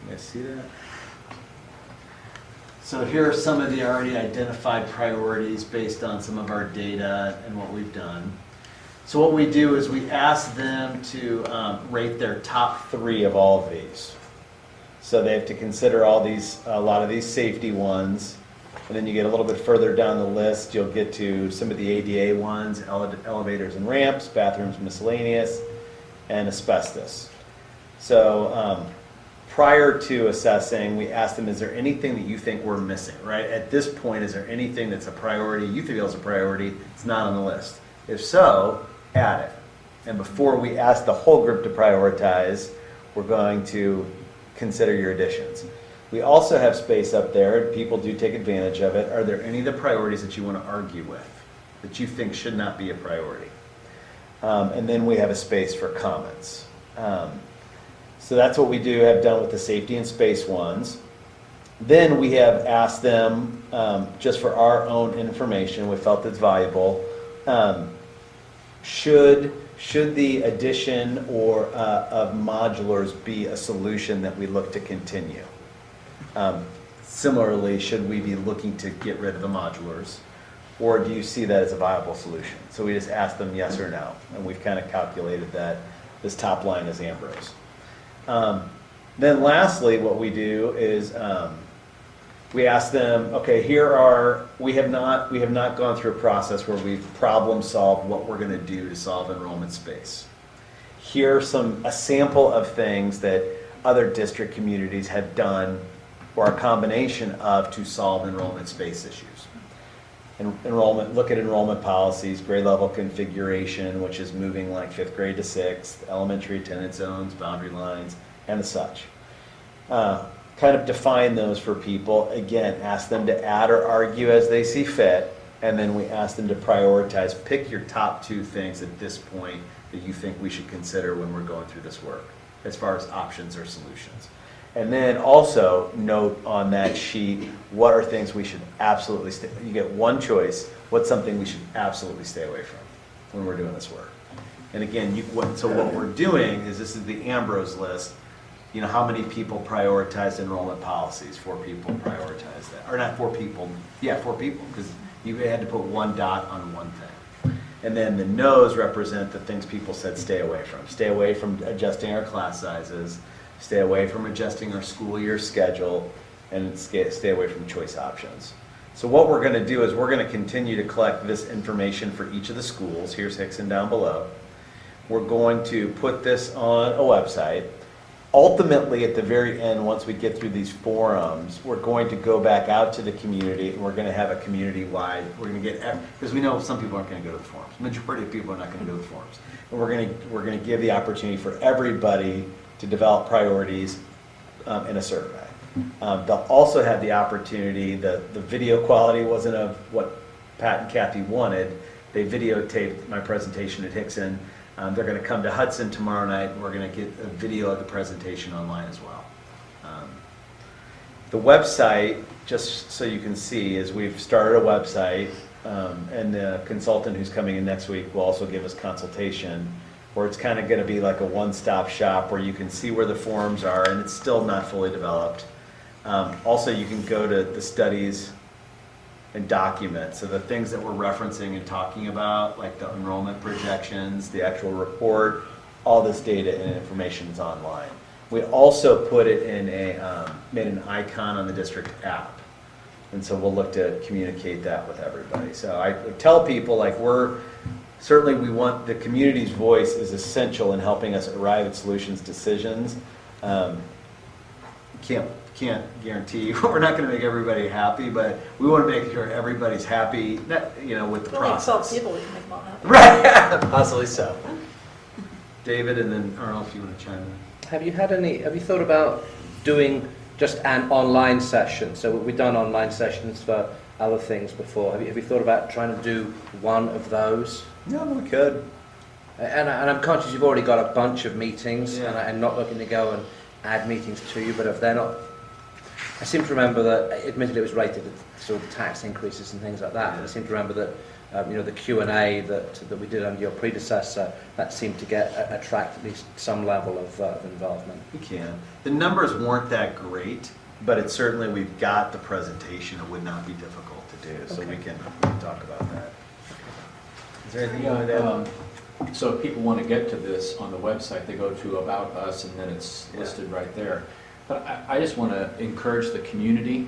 You guys see that? So here are some of the already identified priorities based on some of our data and what we've done. So what we do is we ask them to rate their top 3 of all of these. So they have to consider a lot of these safety ones, and then you get a little bit further down the list, you'll get to some of the ADA ones, elevators and ramps, bathrooms, miscellaneous, and asbestos. So prior to assessing, we ask them, is there anything that you think we're missing, right? At this point, is there anything that's a priority, you feel is a priority, it's not on the list? If so, add it. And before we ask the whole group to prioritize, we're going to consider your additions. We also have space up there, people do take advantage of it. Are there any of the priorities that you want to argue with, that you think should not be a priority? And then we have a space for comments. So that's what we have done with the safety and space ones. Then we have asked them, just for our own information, we felt it's valuable, should the addition of modulars be a solution that we look to continue? Similarly, should we be looking to get rid of the modulars? Or do you see that as a viable solution? So we just ask them yes or no. And we've kind of calculated that this top line is Ambrose. Then lastly, what we do is we ask them, okay, we have not gone through a process where we've problem solved what we're going to do to solve enrollment space. Here's a sample of things that other district communities have done, or a combination of, to solve enrollment space issues. Look at enrollment policies, grade level configuration, which is moving like 5th grade to 6th, elementary attendance zones, boundary lines, and the such. Kind of define those for people. Again, ask them to add or argue as they see fit, and then we ask them to prioritize. Pick your top 2 things at this point that you think we should consider when we're going through this work, as far as options or solutions. And then also note on that sheet, what are things we should absolutely you get one choice, what's something we should absolutely stay away from when we're doing this work. And again, so what we're doing is, this is the Ambrose list. You know, how many people prioritized enrollment policies? 4 people prioritized that. Or not 4 people, 4 people, because you had to put 1 dot on one thing. And then the no's represent the things people said stay away from. Stay away from adjusting our class sizes, stay away from adjusting our school year schedule, and stay away from choice options. So what we're going to do is we're going to continue to collect this information for each of the schools. Here's Hickson down below. We're going to put this on a website. Ultimately, at the very end, once we get through these forums, we're going to go back out to the community, and we're going to have a community-wide, we're going to get, because we know some people aren't going to go to the forums. The majority of people are not going to go to the forums. And we're going to give the opportunity for everybody to develop priorities in a survey. They'll also have the opportunity, the video quality wasn't of what Pat and Kathy wanted. They videotaped my presentation at Hickson. They're going to come to Hudson tomorrow night, and we're going to get a video of the presentation online as well. The website, just so you can see, is we've started a website, and the consultant who's coming in next week will also give us consultation, where it's kind of going to be like a one-stop shop where you can see where the forums are, and it's still not fully developed. Also, you can go to the studies and documents, so the things that we're referencing and talking about, like the enrollment projections, the actual report, all this data and information is online. We also put it in made an icon on the district app. And so we'll look to communicate that with everybody. So I tell people, like, certainly we want, the community's voice is essential in helping us arrive at solutions, decisions. Can't guarantee, we're not gonna make everybody happy, but we wanna make sure everybody's happy, with the Only 12 process. people, you can make them all happy. Right, possibly so. David, and then Arnold, if you want to chime in. Have you thought about doing just an online session? So we've done online sessions for other things before. Have you thought about trying to do one of those? No, we could. And I'm conscious you've already got a bunch of meetings, Yeah. and I'm not looking to go and add meetings to you, but if they're not... I seem to remember that, admittedly it was related to sort of tax increases and things like that, but I seem to remember that the Q&A that we did under your predecessor, that seemed to attract at least some level of involvement. We can. The numbers weren't that great, but it's certainly, we've got the presentation. It would not be difficult to do, so we can talk about that. Is there anything you want to add? So if people want to get to this on the website, they go to About Us, and then it's Yeah. listed right there. But I just want to encourage the community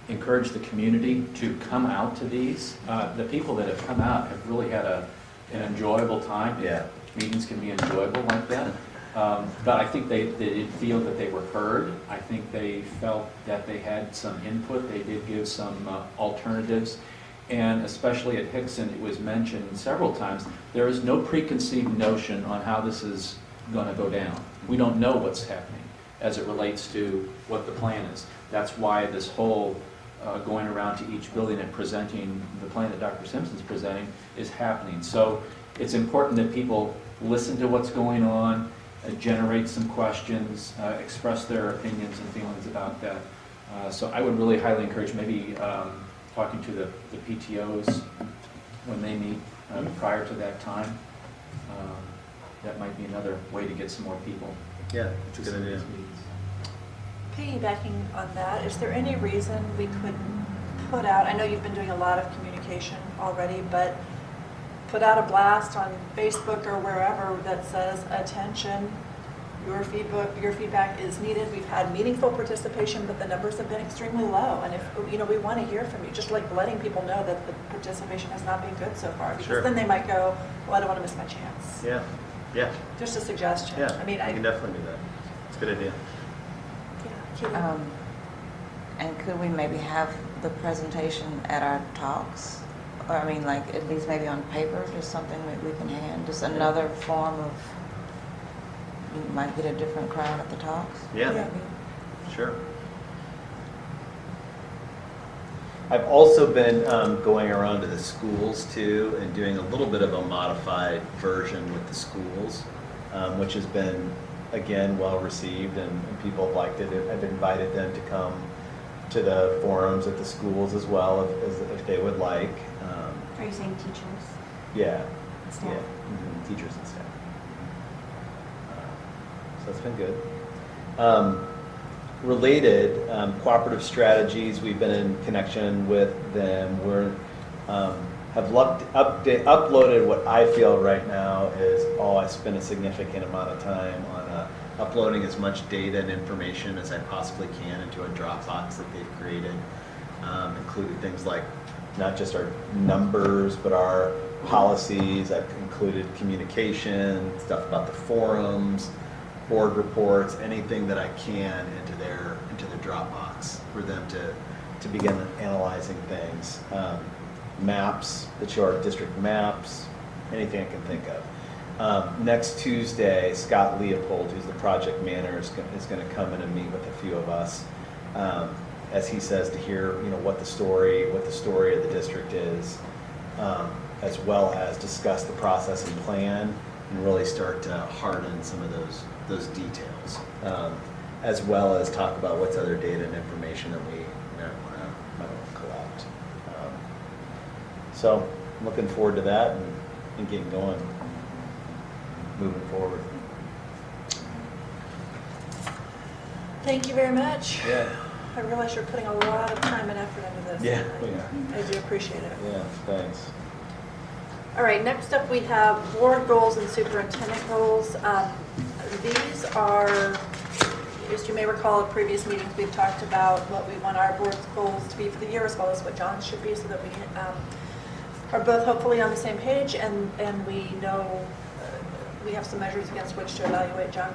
to come out to these. The people that have come out have really had an enjoyable time. Yeah. Meetings can be enjoyable like that. But I think they did feel that they were heard. I think they felt that they had some input. They did give some alternatives. And especially at Hickson, it was mentioned several times, there is no preconceived notion on how this is going to go down. We don't know what's happening as it relates to what the plan is. That's why this whole going around to each building and presenting the plan that Dr. Simpson's presenting is happening. So it's important that people listen to what's going on, generate some questions, express their opinions and feelings about that. So I would really highly encourage maybe talking to the PTOs when they meet prior to that time. That might be another way to get some more people. Yeah, it's a good idea. Piggybacking on that, is there any reason we couldn't put out, I know you've been doing a lot of communication already, but put out a blast on Facebook or wherever that says, attention, your feedback is needed. We've had meaningful participation, but the numbers have been extremely low. And if, we want to hear from you, just like letting people know that the participation has not been good so far. Because Sure. then they might go, well, I don't want to miss my chance. Yeah, Just a suggestion. yeah. I mean, We can definitely do that. It's a good idea. Kitty. And could we maybe have the presentation at our talks? Or I mean, like, at least maybe on paper, just something that we can hand, just another form of, you might get a different crowd at the talks. Yeah, sure. I've also been going around to the schools too and doing a little bit of a modified version with the schools, which has been, again, well received, and people have liked it. I've invited them to come to the forums at the schools as well if they would like. Are you saying teachers? Yeah, Staff? yeah, teachers and staff. So that's been good. Related, cooperative strategies, we've been in connection with them. Have uploaded what I feel right now is, I spend a significant amount of time on uploading as much data and information as I possibly can into a Dropbox that they've created, including things like not just our numbers, but our policies. I've included communication, stuff about the forums, board reports, anything that I can into their Dropbox for them to begin analyzing things. Maps that show our district maps, anything I can think of. Next Tuesday, Scott Leopold, who's the project manager, is going to come in and meet with a few of us, as he says, to hear what the story of the district is, as well as discuss the process and plan and really start to harden some of those details. as well as talk about what's other data and information that we might want to collect. So I'm looking forward to that and getting going, moving forward. Thank you very much. Yeah. I realize you're putting a lot of time and effort into this. Yeah. I do appreciate it. Yeah, thanks. All right, next up we have board goals and superintendent goals. These are, as you may recall, at previous meetings, we've talked about what we want our board's goals to be for the year, as well as what John's should be, so that we are both hopefully on the same page, and we know we have some measures against which to evaluate John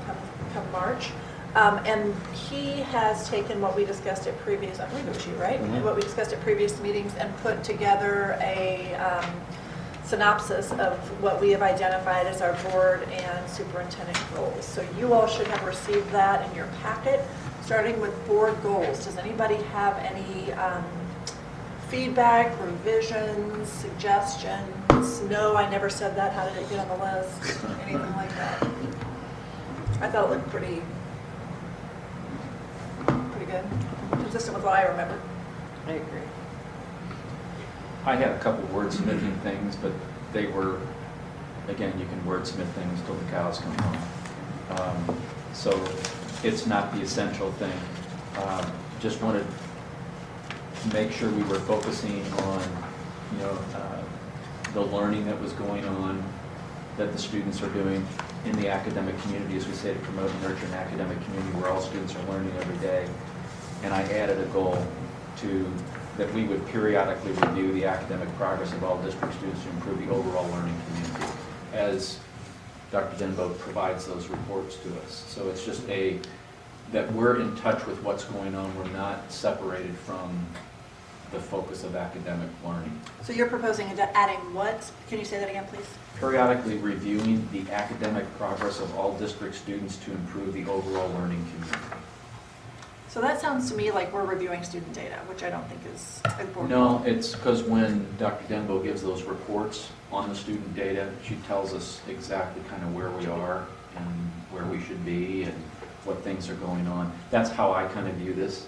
come March. And he has taken what we discussed at previous, I believe it was you, right? Mhm. What we discussed at previous meetings and put together a synopsis of what we have identified as our board and superintendent goals. So you all should have received that in your packet, starting with board goals. Does anybody have any feedback, revisions, suggestions? No, I never said that. How did it get on the list? Anything like that? I thought it looked pretty good, consistent with what I remember. I agree. I had a couple of wordsmithing things, but they were, again, you can wordsmith things till the cows come home. So it's not the essential thing. Just wanted to make sure we were focusing on, the learning that was going on, that the students are doing in the academic community, as we say, to promote and nurture an academic community where all students are learning every day. And I added a goal that we would periodically review the academic progress of all district students to improve the overall learning community, as Dr. Denbo provides those reports to us. So it's just that we're in touch with what's going on. We're not separated from the focus of academic learning. So you're proposing adding what? Can you say that again, please? Periodically reviewing the academic progress of all district students to improve the overall learning community. So that sounds to me like we're reviewing student data, which I don't think is important. No, it's because when Dr. Denbo gives those reports on the student data, she tells us exactly kind of where we are and where we should be and what things are going on. That's how I kind of view this.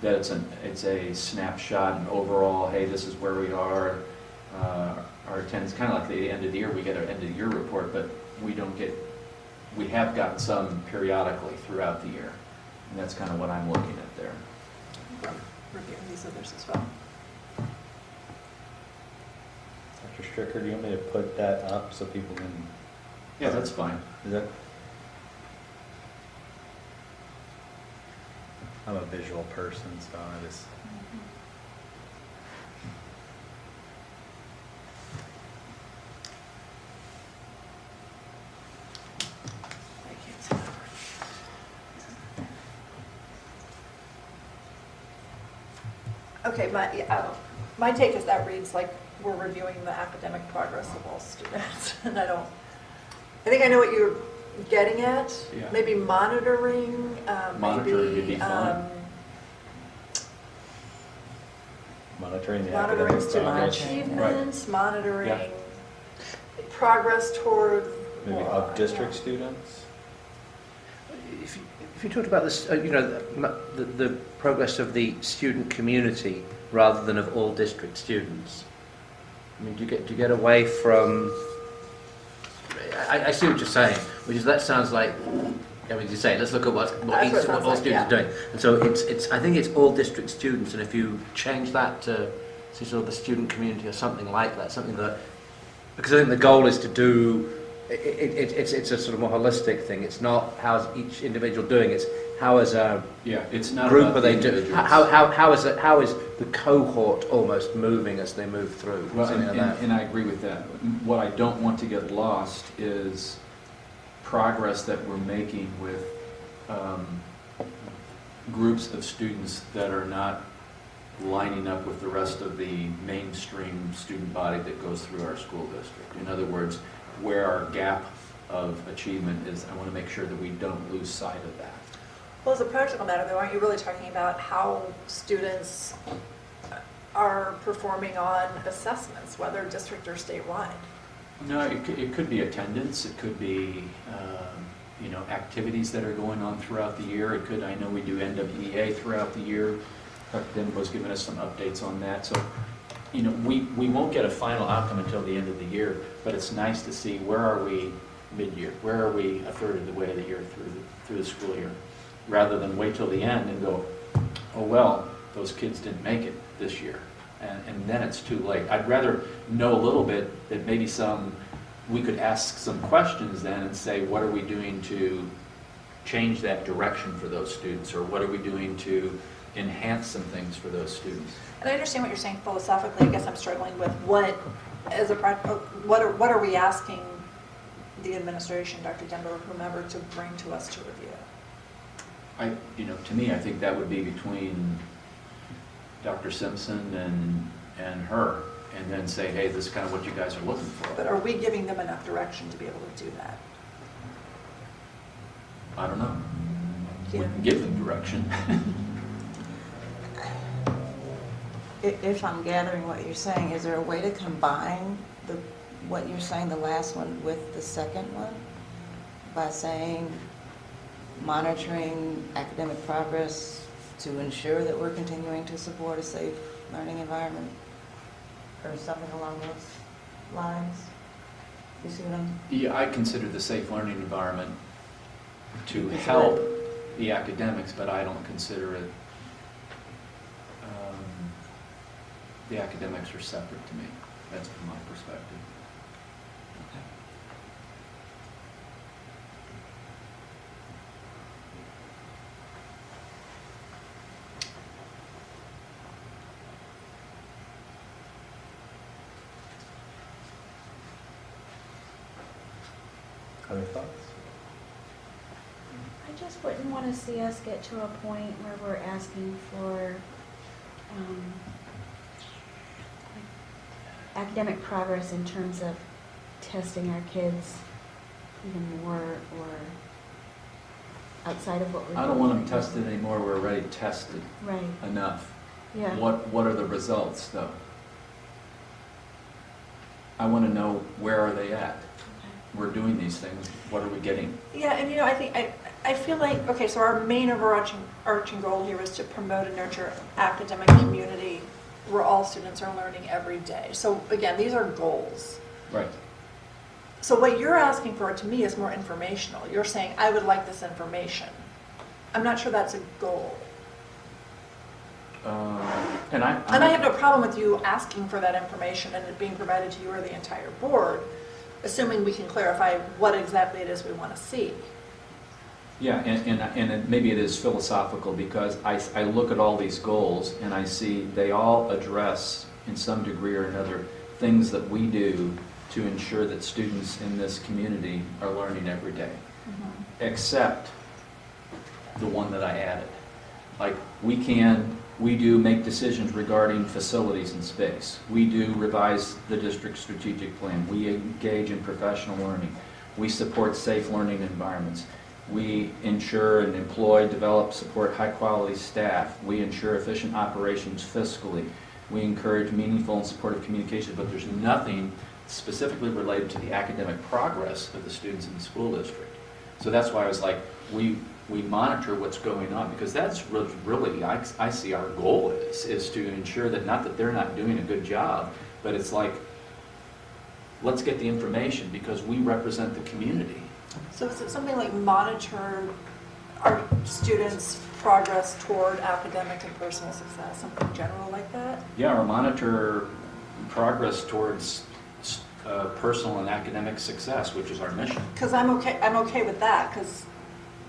That it's a snapshot and overall, hey, this is where we are. Our attendance, kind of like the end of the year, we get our end of the year report, but we have gotten some periodically throughout the year. And that's kind of what I'm looking at there. Reviewing these others as well. Dr. Stricker, do you want me to put that up so people can? Yeah, that's fine. Is that? I'm a visual person, so I just. I can't see that. Okay, my take is that reads like we're reviewing the academic progress of all students, and I think I know what you're getting at. Yeah. Maybe monitoring, Monitoring would be fine. Monitoring the monitoring academic student progress. achievements, monitoring Yeah. progress toward Maybe what? of district students. If you talked about this, the progress of the student community rather than of all district students, I mean, do you get away from? I see what you're saying, which is that sounds like. I mean, you say let's look at what That's what it all sounds like, students yeah. are doing, and so it's I think it's all district students, and if you change that to say sort of the student community or something like that, something that, because I think the goal is to do. It's a sort of more holistic thing. It's not how's each individual doing. It's how as a It's not group about are the they doing. individuals. How is the cohort almost moving as they move through? Well, Something like that. and I agree with that. What I don't want to get lost is progress that we're making with groups of students that are not lining up with the rest of the mainstream student body that goes through our school district. In other words, where our gap of achievement is, I want to make sure that we don't lose sight of that. Well, as a practical matter, though, aren't you really talking about how students are performing on assessments, whether district or statewide? No, it could be attendance, it could be activities that are going on throughout the year. It could, I know we do NWEA throughout the year. Dr. Denbo's given us some updates on that. So, we won't get a final outcome until the end of the year, but it's nice to see where are we mid-year? Where are we a third of the way of the year through the school year? Rather than wait till the end and go, oh, well, those kids didn't make it this year. And then it's too late. I'd rather know a little bit that maybe we could ask some questions then and say, what are we doing to change that direction for those students? Or what are we doing to enhance some things for those students? And I understand what you're saying philosophically. I guess I'm struggling with what are we asking the administration, Dr. Denbo, or whomever, to bring to us to review? To me, I think that would be between Dr. Simpson and her, and then say, hey, this is kind of what you guys are looking for. But are we giving them enough direction to be able to do that? I don't know. We Yeah. can give them direction. If I'm gathering what you're saying, is there a way to combine what you're saying, the last one, with the second one? By saying monitoring academic progress to ensure that we're continuing to support a safe learning environment? Or something along those lines? You see what I'm... Yeah, I consider the safe learning environment to It's help the academics, but I don't consider it, the academics are separate to me. That's from my perspective. Other thoughts? I just wouldn't want to see us get to a point where we're asking for academic progress in terms of testing our kids even more, or outside of what we're I don't want doing them right now. tested anymore. We're already tested Right, enough. yeah. What are the results, though? I want to know, where are they at? We're doing these things. What are we getting? Yeah, and I feel like, okay, so our main overarching goal here is to promote and nurture academic community where all students are learning every day. So again, these are goals. Right. So what you're asking for, to me, is more informational. You're saying, I would like this information. I'm not sure that's a goal. And I have no problem with you asking for that information and it being provided to you or the entire board, assuming we can clarify what exactly it is we want to see. Yeah, and maybe it is philosophical, because I look at all these goals and I see they all address, in some degree or another, things that we do to ensure that students in this community are learning every day, except the one that I added. Like, we do make decisions regarding facilities and space. We do revise the district strategic plan. We engage in professional learning. We support safe learning environments. We ensure and employ, develop, support high-quality staff. We ensure efficient operations fiscally. We encourage meaningful and supportive communication, but there's nothing specifically related to the academic progress of the students in the school district. So that's why I was like, we monitor what's going on, because that's really, I see our goal is to ensure that, not that they're not doing a good job, but it's like, let's get the information because we represent the community. So is it something like monitor our students' progress toward academic and personal success, something general like that? Yeah, or monitor progress towards personal and academic success, which is our mission. Because I'm okay with that, because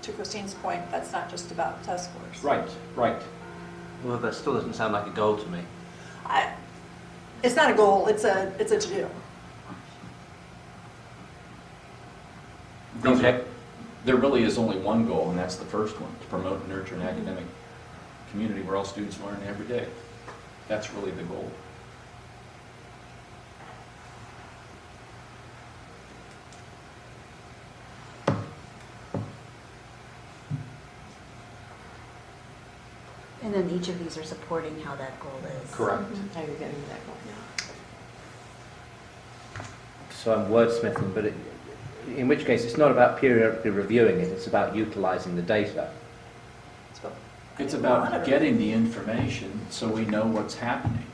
to Christine's point, that's not just about test scores. Right. Well, that still doesn't sound like a goal to me. It's not a goal, it's a to-do. Okay. There really is only one goal, and that's the first one, to promote and nurture an academic community where all students learn every day. That's really the goal. And then each of these are supporting how that goal is. Correct. How you're getting to that goal. So I'm wordsmithing, but in which case, it's not about periodically reviewing it, it's about utilizing the data. It's about getting the information so we know what's happening.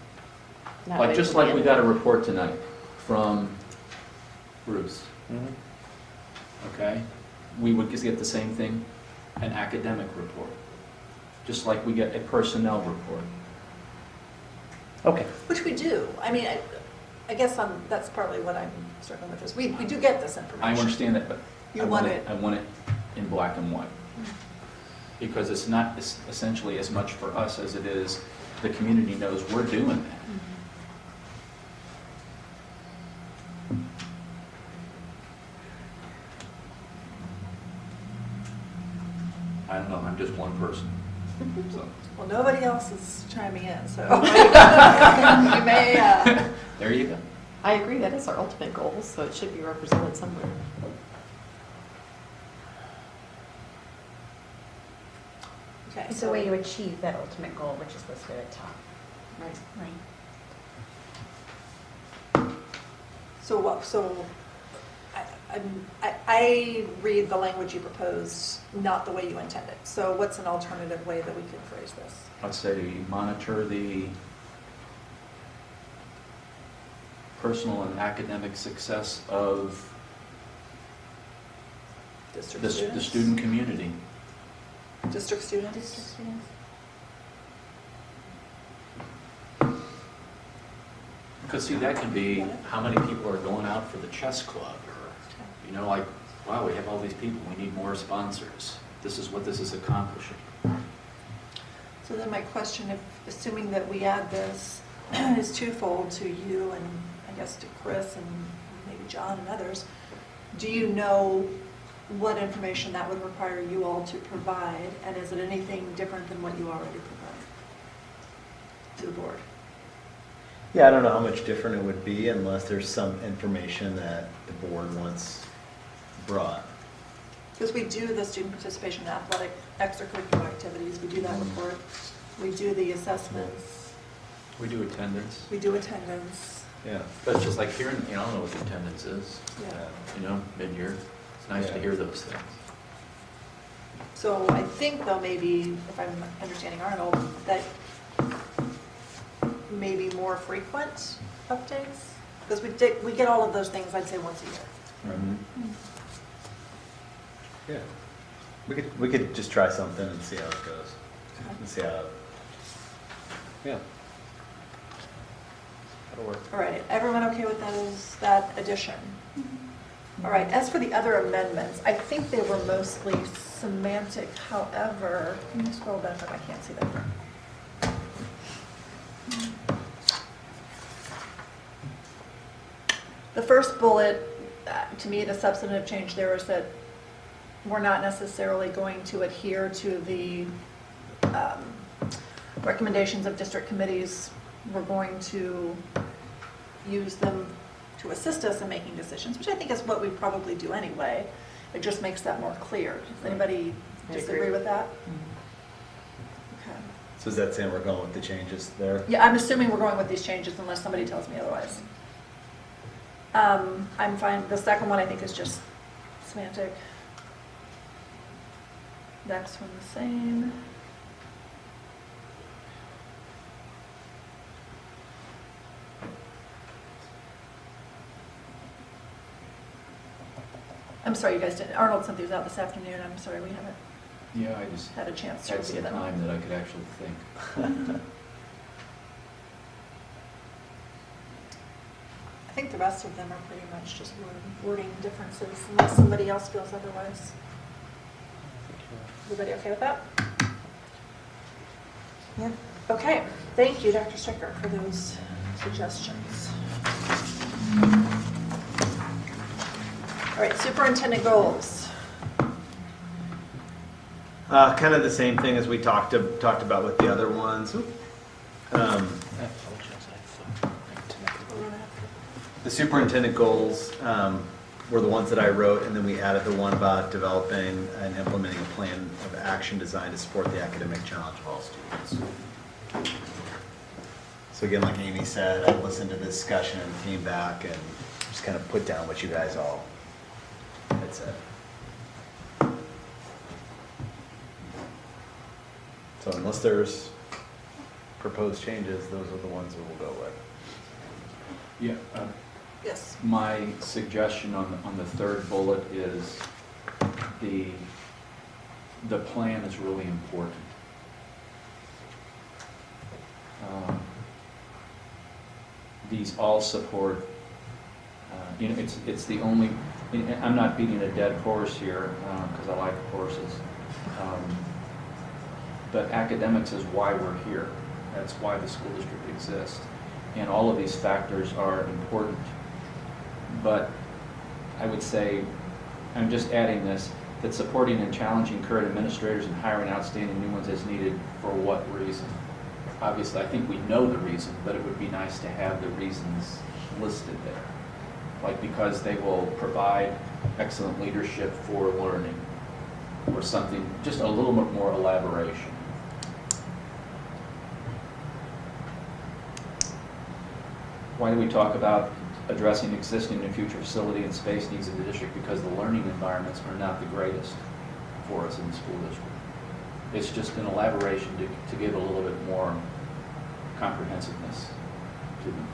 Not Like, wait just till the like we end. got a report tonight from Bruce, Mm-hmm. okay? We would just get the same thing, an academic report, just like we get a personnel report. Okay. Which we do. I mean, I guess that's partly what I'm struggling with is we do get this information. I understand that, but You I want want it- it, I want it in black and white. Because it's not essentially as much for us as it is the community knows we're doing that. I don't know, I'm just one person, so, Well, nobody else is chiming in, so you may, there you go. I agree, that is our ultimate goal, so it should be represented somewhere. okay. It's a way to achieve that ultimate goal, which is listed at top. Right. Right. So what, so I read the language you proposed not the way you intended. So what's an alternative way that we could phrase this? Let's say monitor the personal and academic success of District the students? student community. District students? District students. Because see, that can be how many people are going out for the chess club, or, you know, like, wow, we have all these people, we need more sponsors. This is what this is accomplishing. So then my question, assuming that we add this, is twofold to you and I guess to Chris and maybe John and others. Do you know what information that would require you all to provide? And is it anything different than what you already provide to the board? Yeah, I don't know how much different it would be unless there's some information that the board wants brought. Because we do the student participation in athletic extracurricular activities, we do that report, we do the assessments, We do attendance. we do attendance, Yeah. But it's just like hearing, you know, I don't know what the attendance is, yeah. you know, mid-year. It's nice to Yeah. hear those things. So I think though maybe, if I'm understanding Arnold, that maybe more frequent updates? Because we get all of those things, I'd say, once a year. Yeah. We could just try something and see how it goes. And see how, yeah. That'll work. All right, everyone okay with that addition? All right, as for the other amendments, I think they were mostly semantic, however, can you scroll back up, I can't see that. The first bullet, to me, the substantive change there is that we're not necessarily going to adhere to the recommendations of district committees. We're going to use them to assist us in making decisions, which I think is what we probably do anyway. It just makes that more clear. Does anybody I disagree agree. with that? Okay. So is that saying we're going with the changes there? Yeah, I'm assuming we're going with these changes unless somebody tells me otherwise. I'm fine. The second one I think is just semantic. Next one the same. I'm sorry, you guys didn't, Arnold sent these out this afternoon. I'm sorry, we haven't Yeah, I just had a chance to had some review them. time that I could actually think. I think the rest of them are pretty much just wording differences unless somebody else feels otherwise. Everybody okay with that? Yeah. Okay, thank you, Dr. Stricker, for those suggestions. All right, superintendent goals. Kind of the same thing as we talked about with the other ones. The superintendent goals were the ones that I wrote, and then we added the one about developing and implementing a plan of action designed to support the academic challenge of all students. So again, like Amy said, I listened to the discussion and came back and just kind of put down what you guys all it said. So unless there's proposed changes, those are the ones that we'll go with. Yeah, Yes. my suggestion on the third bullet is the plan is really important. These all support, it's the only, I'm not beating a dead horse here, because I like horses. But academics is why we're here. That's why the school district exists. And all of these factors are important. But I would say, I'm just adding this, that supporting and challenging current administrators and hiring outstanding new ones is needed for what reason? Obviously, I think we know the reason, but it would be nice to have the reasons listed there. Like because they will provide excellent leadership for learning, or something, just a little bit more elaboration. Why do we talk about addressing existing and future facility and space needs of the district? Because the learning environments are not the greatest for us in the school district. It's just an elaboration to give a little bit more comprehensiveness to them.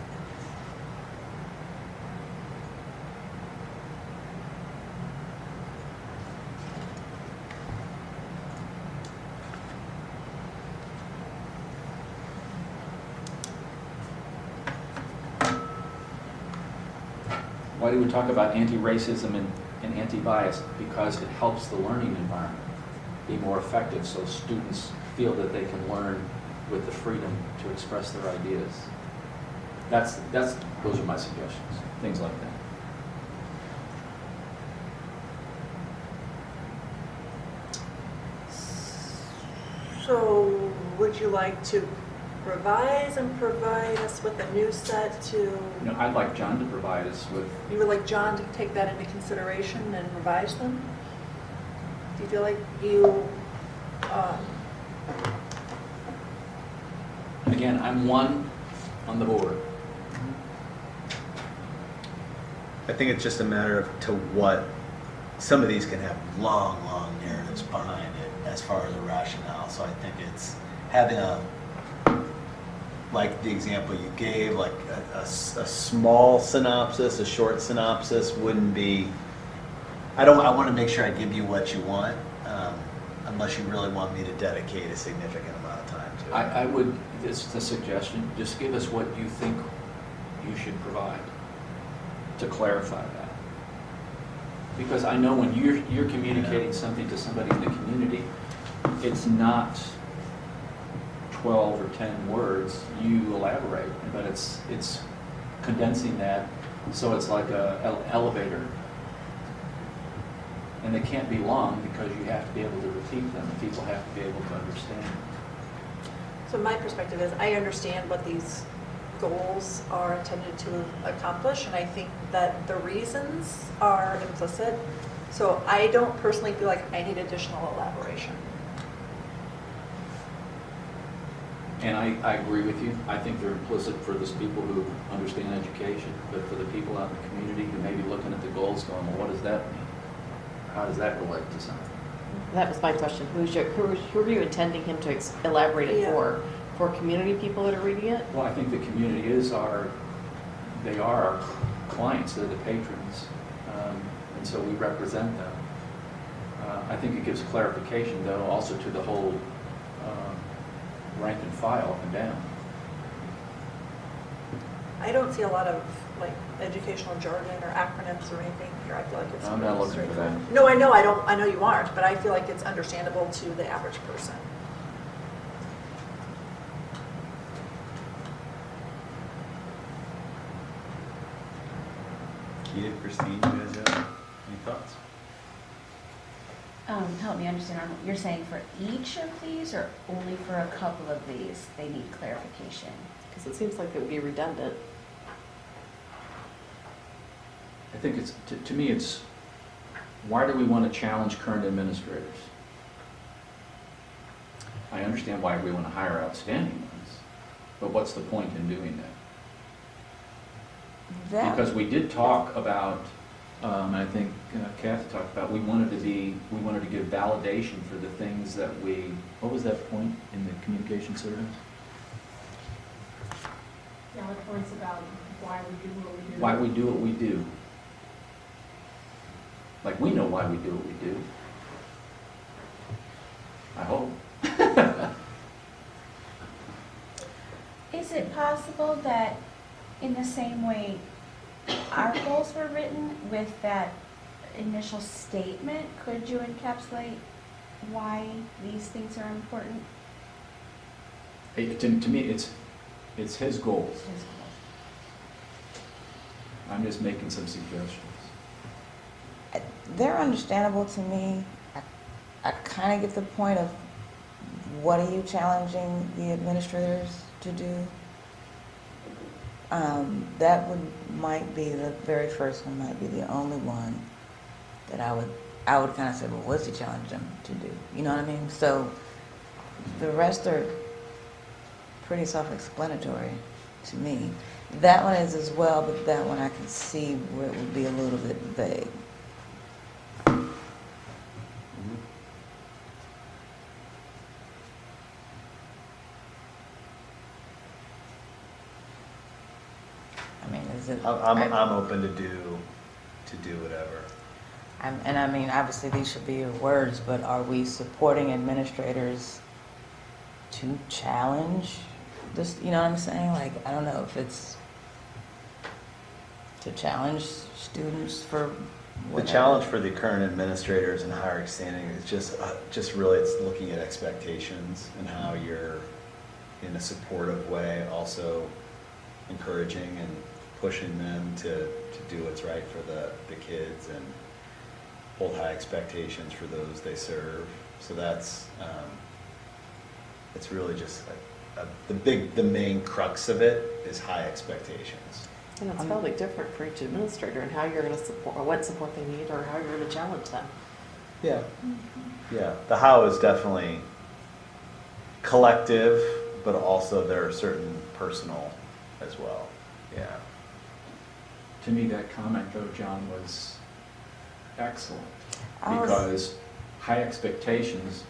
Why do we talk about anti-racism and anti-bias? Because it helps the learning environment be more effective, so students feel that they can learn with the freedom to express their ideas. Those are my suggestions, things like that. So would you like to revise and provide us with a new set to, You know, I'd like John to provide us with, you would like John to take that into consideration and revise them? Do you feel like you, again, I'm one on the board. I think it's just a matter of to what, some of these can have long, long narratives behind it as far as a rationale. So I think it's having like the example you gave, like a small synopsis, a short synopsis wouldn't be, I want to make sure I give you what you want, unless you really want me to dedicate a significant amount of time to it. I would, this is a suggestion, just give us what you think you should provide to clarify that. Because I know when you're communicating something to somebody in the community, it's not 12 or 10 words, you elaborate, but it's condensing that, so it's like an elevator. And they can't be long because you have to be able to repeat them, and people have to be able to understand. so my perspective is I understand what these goals are intended to accomplish, and I think that the reasons are implicit. So I don't personally feel like I need additional elaboration. And I agree with you. I think they're implicit for those people who understand education, but for the people out in the community who may be looking at the goals going, well, what does that mean? How does that relate to something? That was my question. Who are you intending him to elaborate it Yeah. for? For community people that are reading it? Well, I think the community they are our clients, they're the patrons, and so we represent them. I think it gives clarification, though, also to the whole rank and file up and down. I don't see a lot of like educational jargon or acronyms or anything here. I feel like it's I'm not pretty looking for that. straightforward. No, I know you aren't, but I feel like it's understandable to the average person. Keita, Christine, you guys have any thoughts? Help me understand, you're saying for each of these or only for a couple of these, they need clarification? Because it seems like it would be redundant. I think it's, to me, it's, why do we want to challenge current administrators? I understand why we want to hire outstanding ones, but what's the point in doing that? That, Because we did talk about And I think Kathy talked about, we wanted to give validation for the things that what was that point in the communication survey? Valid points about why we do what we do. Why we do what we do. Like, we know why we do what we do. I hope. Is it possible that in the same way our goals were written with that initial statement, could you encapsulate why these things are important? To me, it's his goals. I'm just making some suggestions. They're understandable to me. I kind of get the point of what are you challenging the administrators to do? That might be the very first one, might be the only one that I would kind of say, well, what's he challenging them to do? You know what I mean? So the rest are pretty self-explanatory to me. That one is as well, but that one I can see where it would be a little bit vague. I mean, is it? I'm open to do whatever. And I mean, obviously these should be your words, but are we supporting administrators to challenge this? You know what I'm saying? Like, I don't know if it's to challenge students for The whatever. challenge for the current administrators and higher standing is just really it's looking at expectations and how you're in a supportive way, also encouraging and pushing them to do what's right for the kids and hold high expectations for those they serve. So that's it's really just the main crux of it is high expectations. And it's probably different for each administrator and how you're going to support, or what support they need, or how you're going to challenge them. Yeah. Yeah. The how is definitely collective, but also there are certain personal as well. Yeah. To me, that comment though, John, was excellent. I was- Because high expectations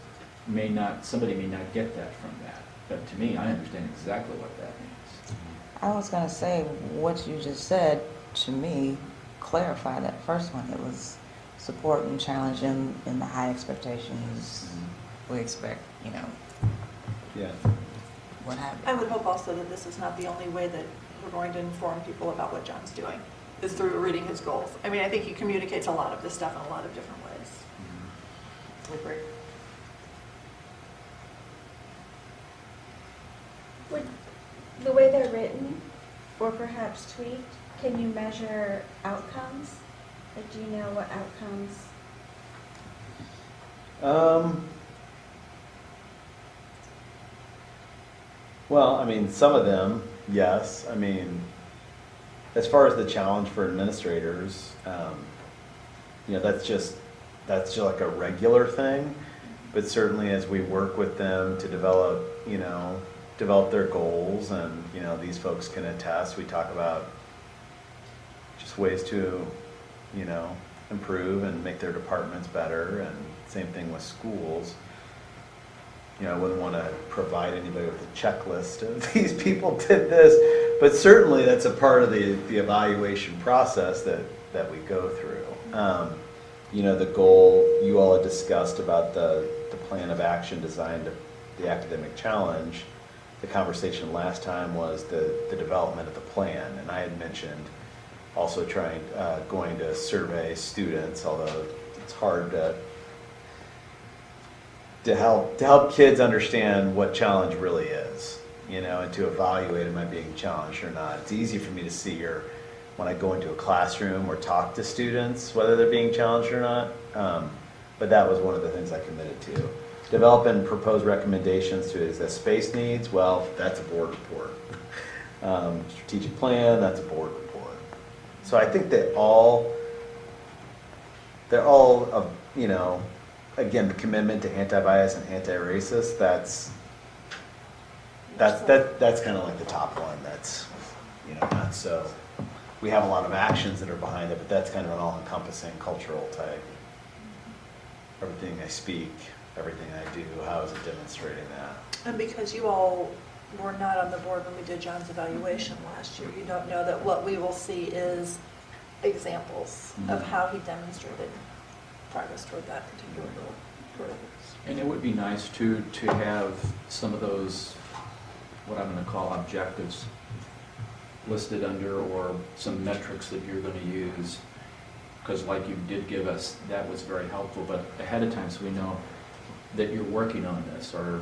somebody may not get that from that. But to me, I understand exactly what that means. I was going to say, what you just said, to me, clarify that first one. It was support and challenge them in the high expectations we expect, you know, Yeah. what happened. I would hope also that this is not the only way that we're going to inform people about what John's doing, is through reading his goals. I mean, I think he communicates a lot of this stuff in a lot of different ways. I agree. Would the way they're written, or perhaps tweaked, can you measure outcomes? Like, do you know what outcomes? Well, I mean, some of them, yes. I mean, as far as the challenge for administrators, you know, that's just like a regular thing. But certainly as we work with them to develop their goals, and, you know, these folks can attest, we talk about just ways to, you know, improve and make their departments better, and same thing with schools. You know, I wouldn't want to provide anybody with a checklist of these people did this, but certainly that's a part of the evaluation process that we go through. You know, the goal you all had discussed about the plan of action designed to the academic challenge. The conversation last time was the development of the plan, and I had mentioned also going to survey students, although it's hard to help kids understand what challenge really is, you know, and to evaluate am I being challenged or not. It's easy for me to see when I go into a classroom or talk to students whether they're being challenged or not. But that was one of the things I committed to. Develop and propose recommendations to is space needs. Well, that's a board report. Strategic plan, that's a board report. So I think they're all of, you know, again, the commitment to anti-bias and anti-racist, that's kind of like the top one. That's, you know, not so we have a lot of actions that are behind it, but that's kind of an all-encompassing cultural type. Everything I speak, everything I do, how is it demonstrating that? And because you all were not on the board when we did John's evaluation last year, you don't know that what we will see is examples of how he demonstrated progress toward that particular goal. And it would be nice too, to have some of those, what I'm gonna call objectives listed under, or some metrics that you're gonna use. Because like you did give us, that was very helpful, but ahead of time, so we know that you're working on this, or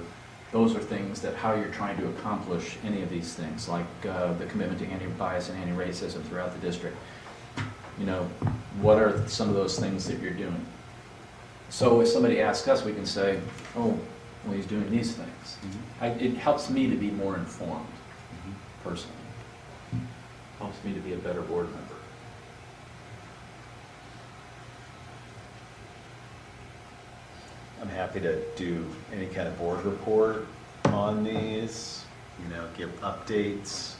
those are things that how you're trying to accomplish any of these things, like the commitment to anti-bias and anti-racism throughout the district. You know, what are some of those things that you're doing? So if somebody asks us, we can say, oh, well, he's doing these things. It helps me to be more informed, personally. Helps me to be a better board member. I'm happy to do any kind of board report on these, you know, give updates.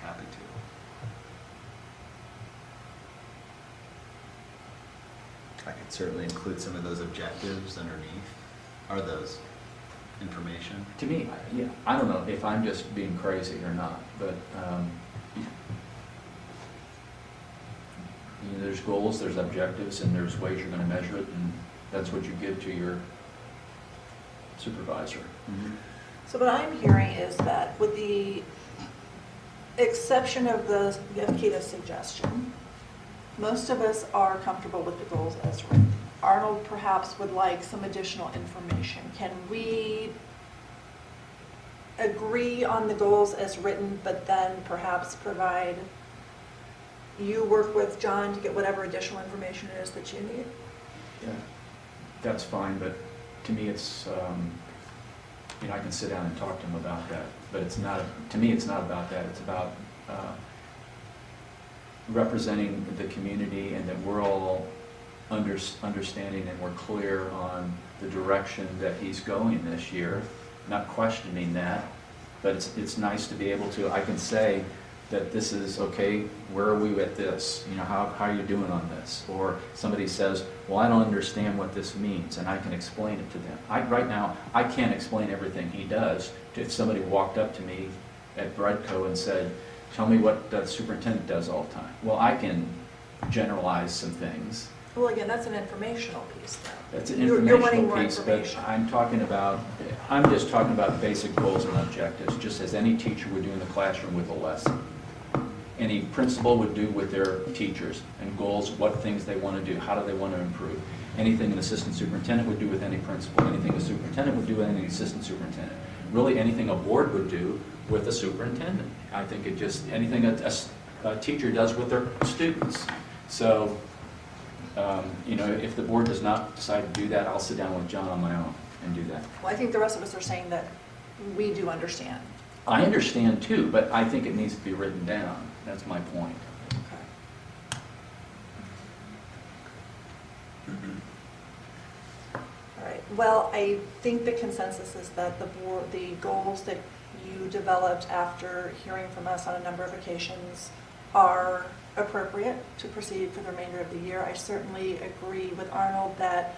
Happy to. I could certainly include some of those objectives underneath. Are those information? To me, yeah, I don't know if I'm just being crazy or not, but you know, there's goals, there's objectives, and there's ways you're going to measure it, and that's what you give to your supervisor. So what I'm hearing is that with the exception of the Kita's suggestion, most of us are comfortable with the goals as written. Arnold perhaps would like some additional information. Can we agree on the goals as written, but then perhaps provide, you work with John to get whatever additional information it is that you need? Yeah, that's fine, but to me it's, you know, I can sit down and talk to him about that, but it's not, to me it's not about that, it's about representing the community, and that we're all understanding and we're clear on the direction that he's going this year, not questioning that, but it's nice to be able to, I can say that this is, okay, where are we at this? You know, how are you doing on this? Or somebody says, well, I don't understand what this means, and I can explain it to them. Right now, I can't explain everything he does. If somebody walked up to me at Bredco and said, tell me what the superintendent does all the time. Well, I can generalize some things. Well, again, that's an informational piece, though. That's an You're wanting informational more piece, but information. I'm just talking about basic goals and objectives, just as any teacher would do in the classroom with a lesson. Any principal would do with their teachers, and goals, what things they want to do, how do they want to improve. Anything an assistant superintendent would do with any principal, anything a superintendent would do with any assistant superintendent. Really, anything a board would do with a superintendent. I think it just, anything a teacher does with their students. So, you know, if the board does not decide to do that, I'll sit down with John on my own and do that. Well, I think the rest of us are saying that we do understand. I understand too, but I think it needs to be written down. That's my point. All right, well, I think the consensus is that the goals that you developed after hearing from us on a number of occasions are appropriate to proceed for the remainder of the year. I certainly agree with Arnold that,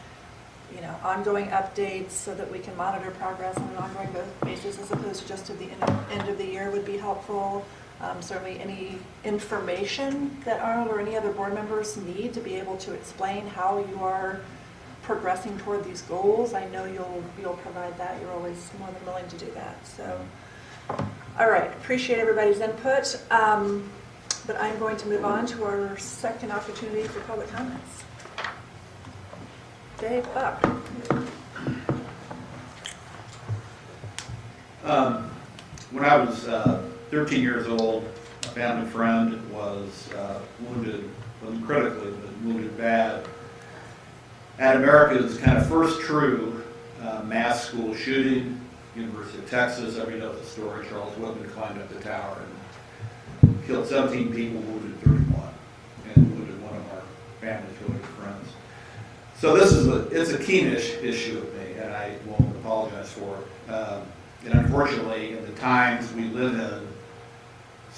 you know, ongoing updates so that we can monitor progress on an ongoing basis as opposed to just at the end of the year would be helpful. Certainly any information that Arnold or any other board members need to be able to explain how you are progressing toward these goals. I know you'll provide that. You're always more than willing to do that. So, all right, appreciate everybody's input. But I'm going to move on to our second opportunity for public comments. Dave Buck. When I was 13 years old, a family friend was wounded, wasn't critically, but wounded bad, at America's kind of first true mass school shooting, University of Texas. Everybody knows the story. Charles Whitman climbed up the tower and killed 17 people, wounded 31, and wounded one of our family's really good friends. So this is it's a keenish issue with me, and I won't apologize for it. And unfortunately, in the times we live in,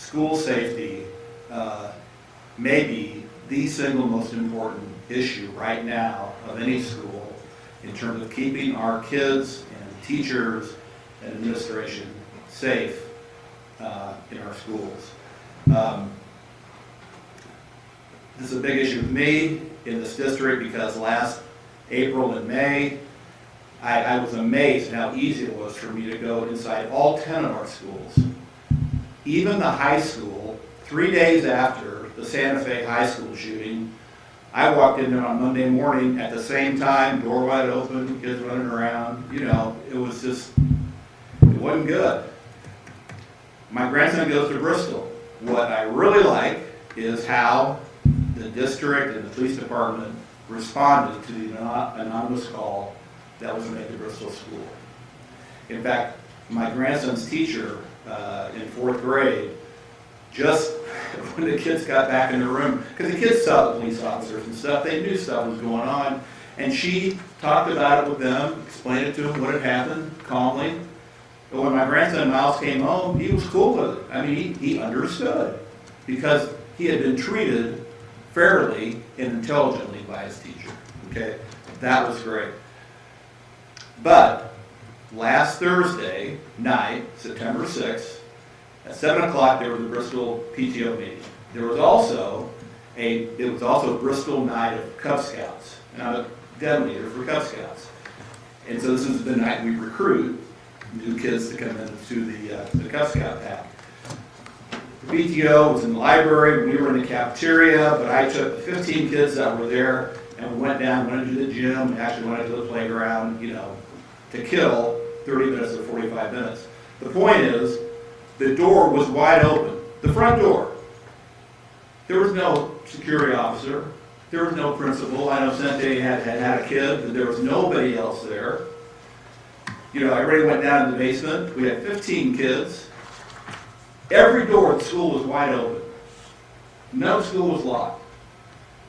school safety may be the single most important issue right now of any school in terms of keeping our kids and teachers and administration safe in our schools. This is a big issue with me in this district because last April and May, I was amazed at how easy it was for me to go inside all 10 of our schools. Even the high school, 3 days after the Santa Fe High School shooting, I walked in there on Monday morning at the same time, door wide open, kids running around. You know, it was just, it wasn't good. My grandson goes to Bristol. What I really like is how the district and the police department responded to the anonymous call that was made to Bristol School. In fact, my grandson's teacher in 4th grade, just when the kids got back in the room, because the kids saw the police officers and stuff, they knew stuff was going on, and she talked about it with them, explained it to them what had happened calmly. But when my grandson Miles came home, he was cool with it. I mean, he understood because he had been treated fairly and intelligently by his teacher. Okay, that was great. But last Thursday night, September 6th, at 7 o'clock, there was a Bristol PTO meeting. There was also a Bristol night of Cub Scouts, and I'm a den leader for Cub Scouts. And so this is the night we recruit new kids to come into the Cub Scout pack. The PTO was in the library, we were in the cafeteria, but I took the 15 kids that were there and we went down, went into the gym, and actually went into the playground, you know, to kill 30 minutes or 45 minutes. The point is, the door was wide open, the front door. There was no security officer, there was no principal. I know Sente had a kid, but there was nobody else there. You know, everybody went down in the basement. We had 15 kids. Every door at the school was wide open. No school was locked.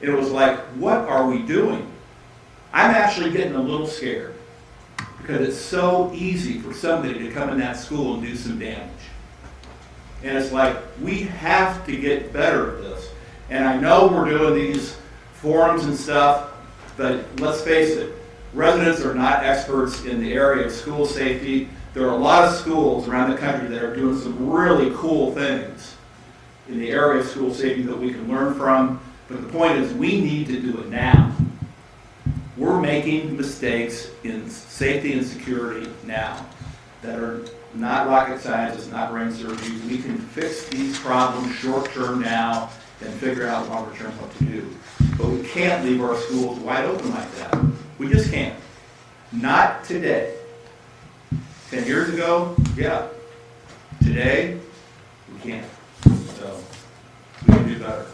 It was like, what are we doing? I'm actually getting a little scared because it's so easy for somebody to come in that school and do some damage. And it's like, we have to get better at this. And I know we're doing these forums and stuff, but let's face it, residents are not experts in the area of school safety. There are a lot of schools around the country that are doing some really cool things in the area of school safety that we can learn from. But the point is, we need to do it now. We're making mistakes in safety and security now that are not rocket science, it's not brain surgery. We can fix these problems short term now and figure out longer term what to do. But we can't leave our schools wide open like that. We just can't. Not today. 10 years ago, yeah. Today, we can't. So, we can do better.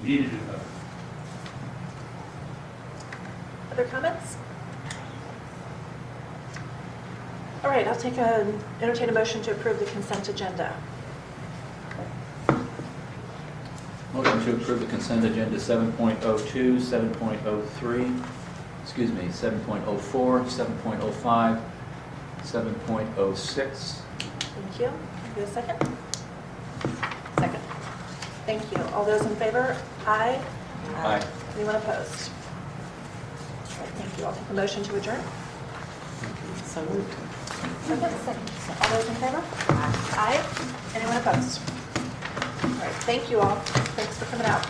We need to do better. Other comments? All right, I'll entertain a motion to approve the consent agenda. Motion to approve the consent agenda 7.02, 7.03, 7.04, 7.05, 7.06. Thank you. Give a second. Second. Thank you. All those in favor? Aye. Aye. Anyone opposed? All right, thank you. I'll take a motion to adjourn. So moved. Second. All those in favor? Aye. Anyone opposed? All right, thank you all. Thanks for coming out.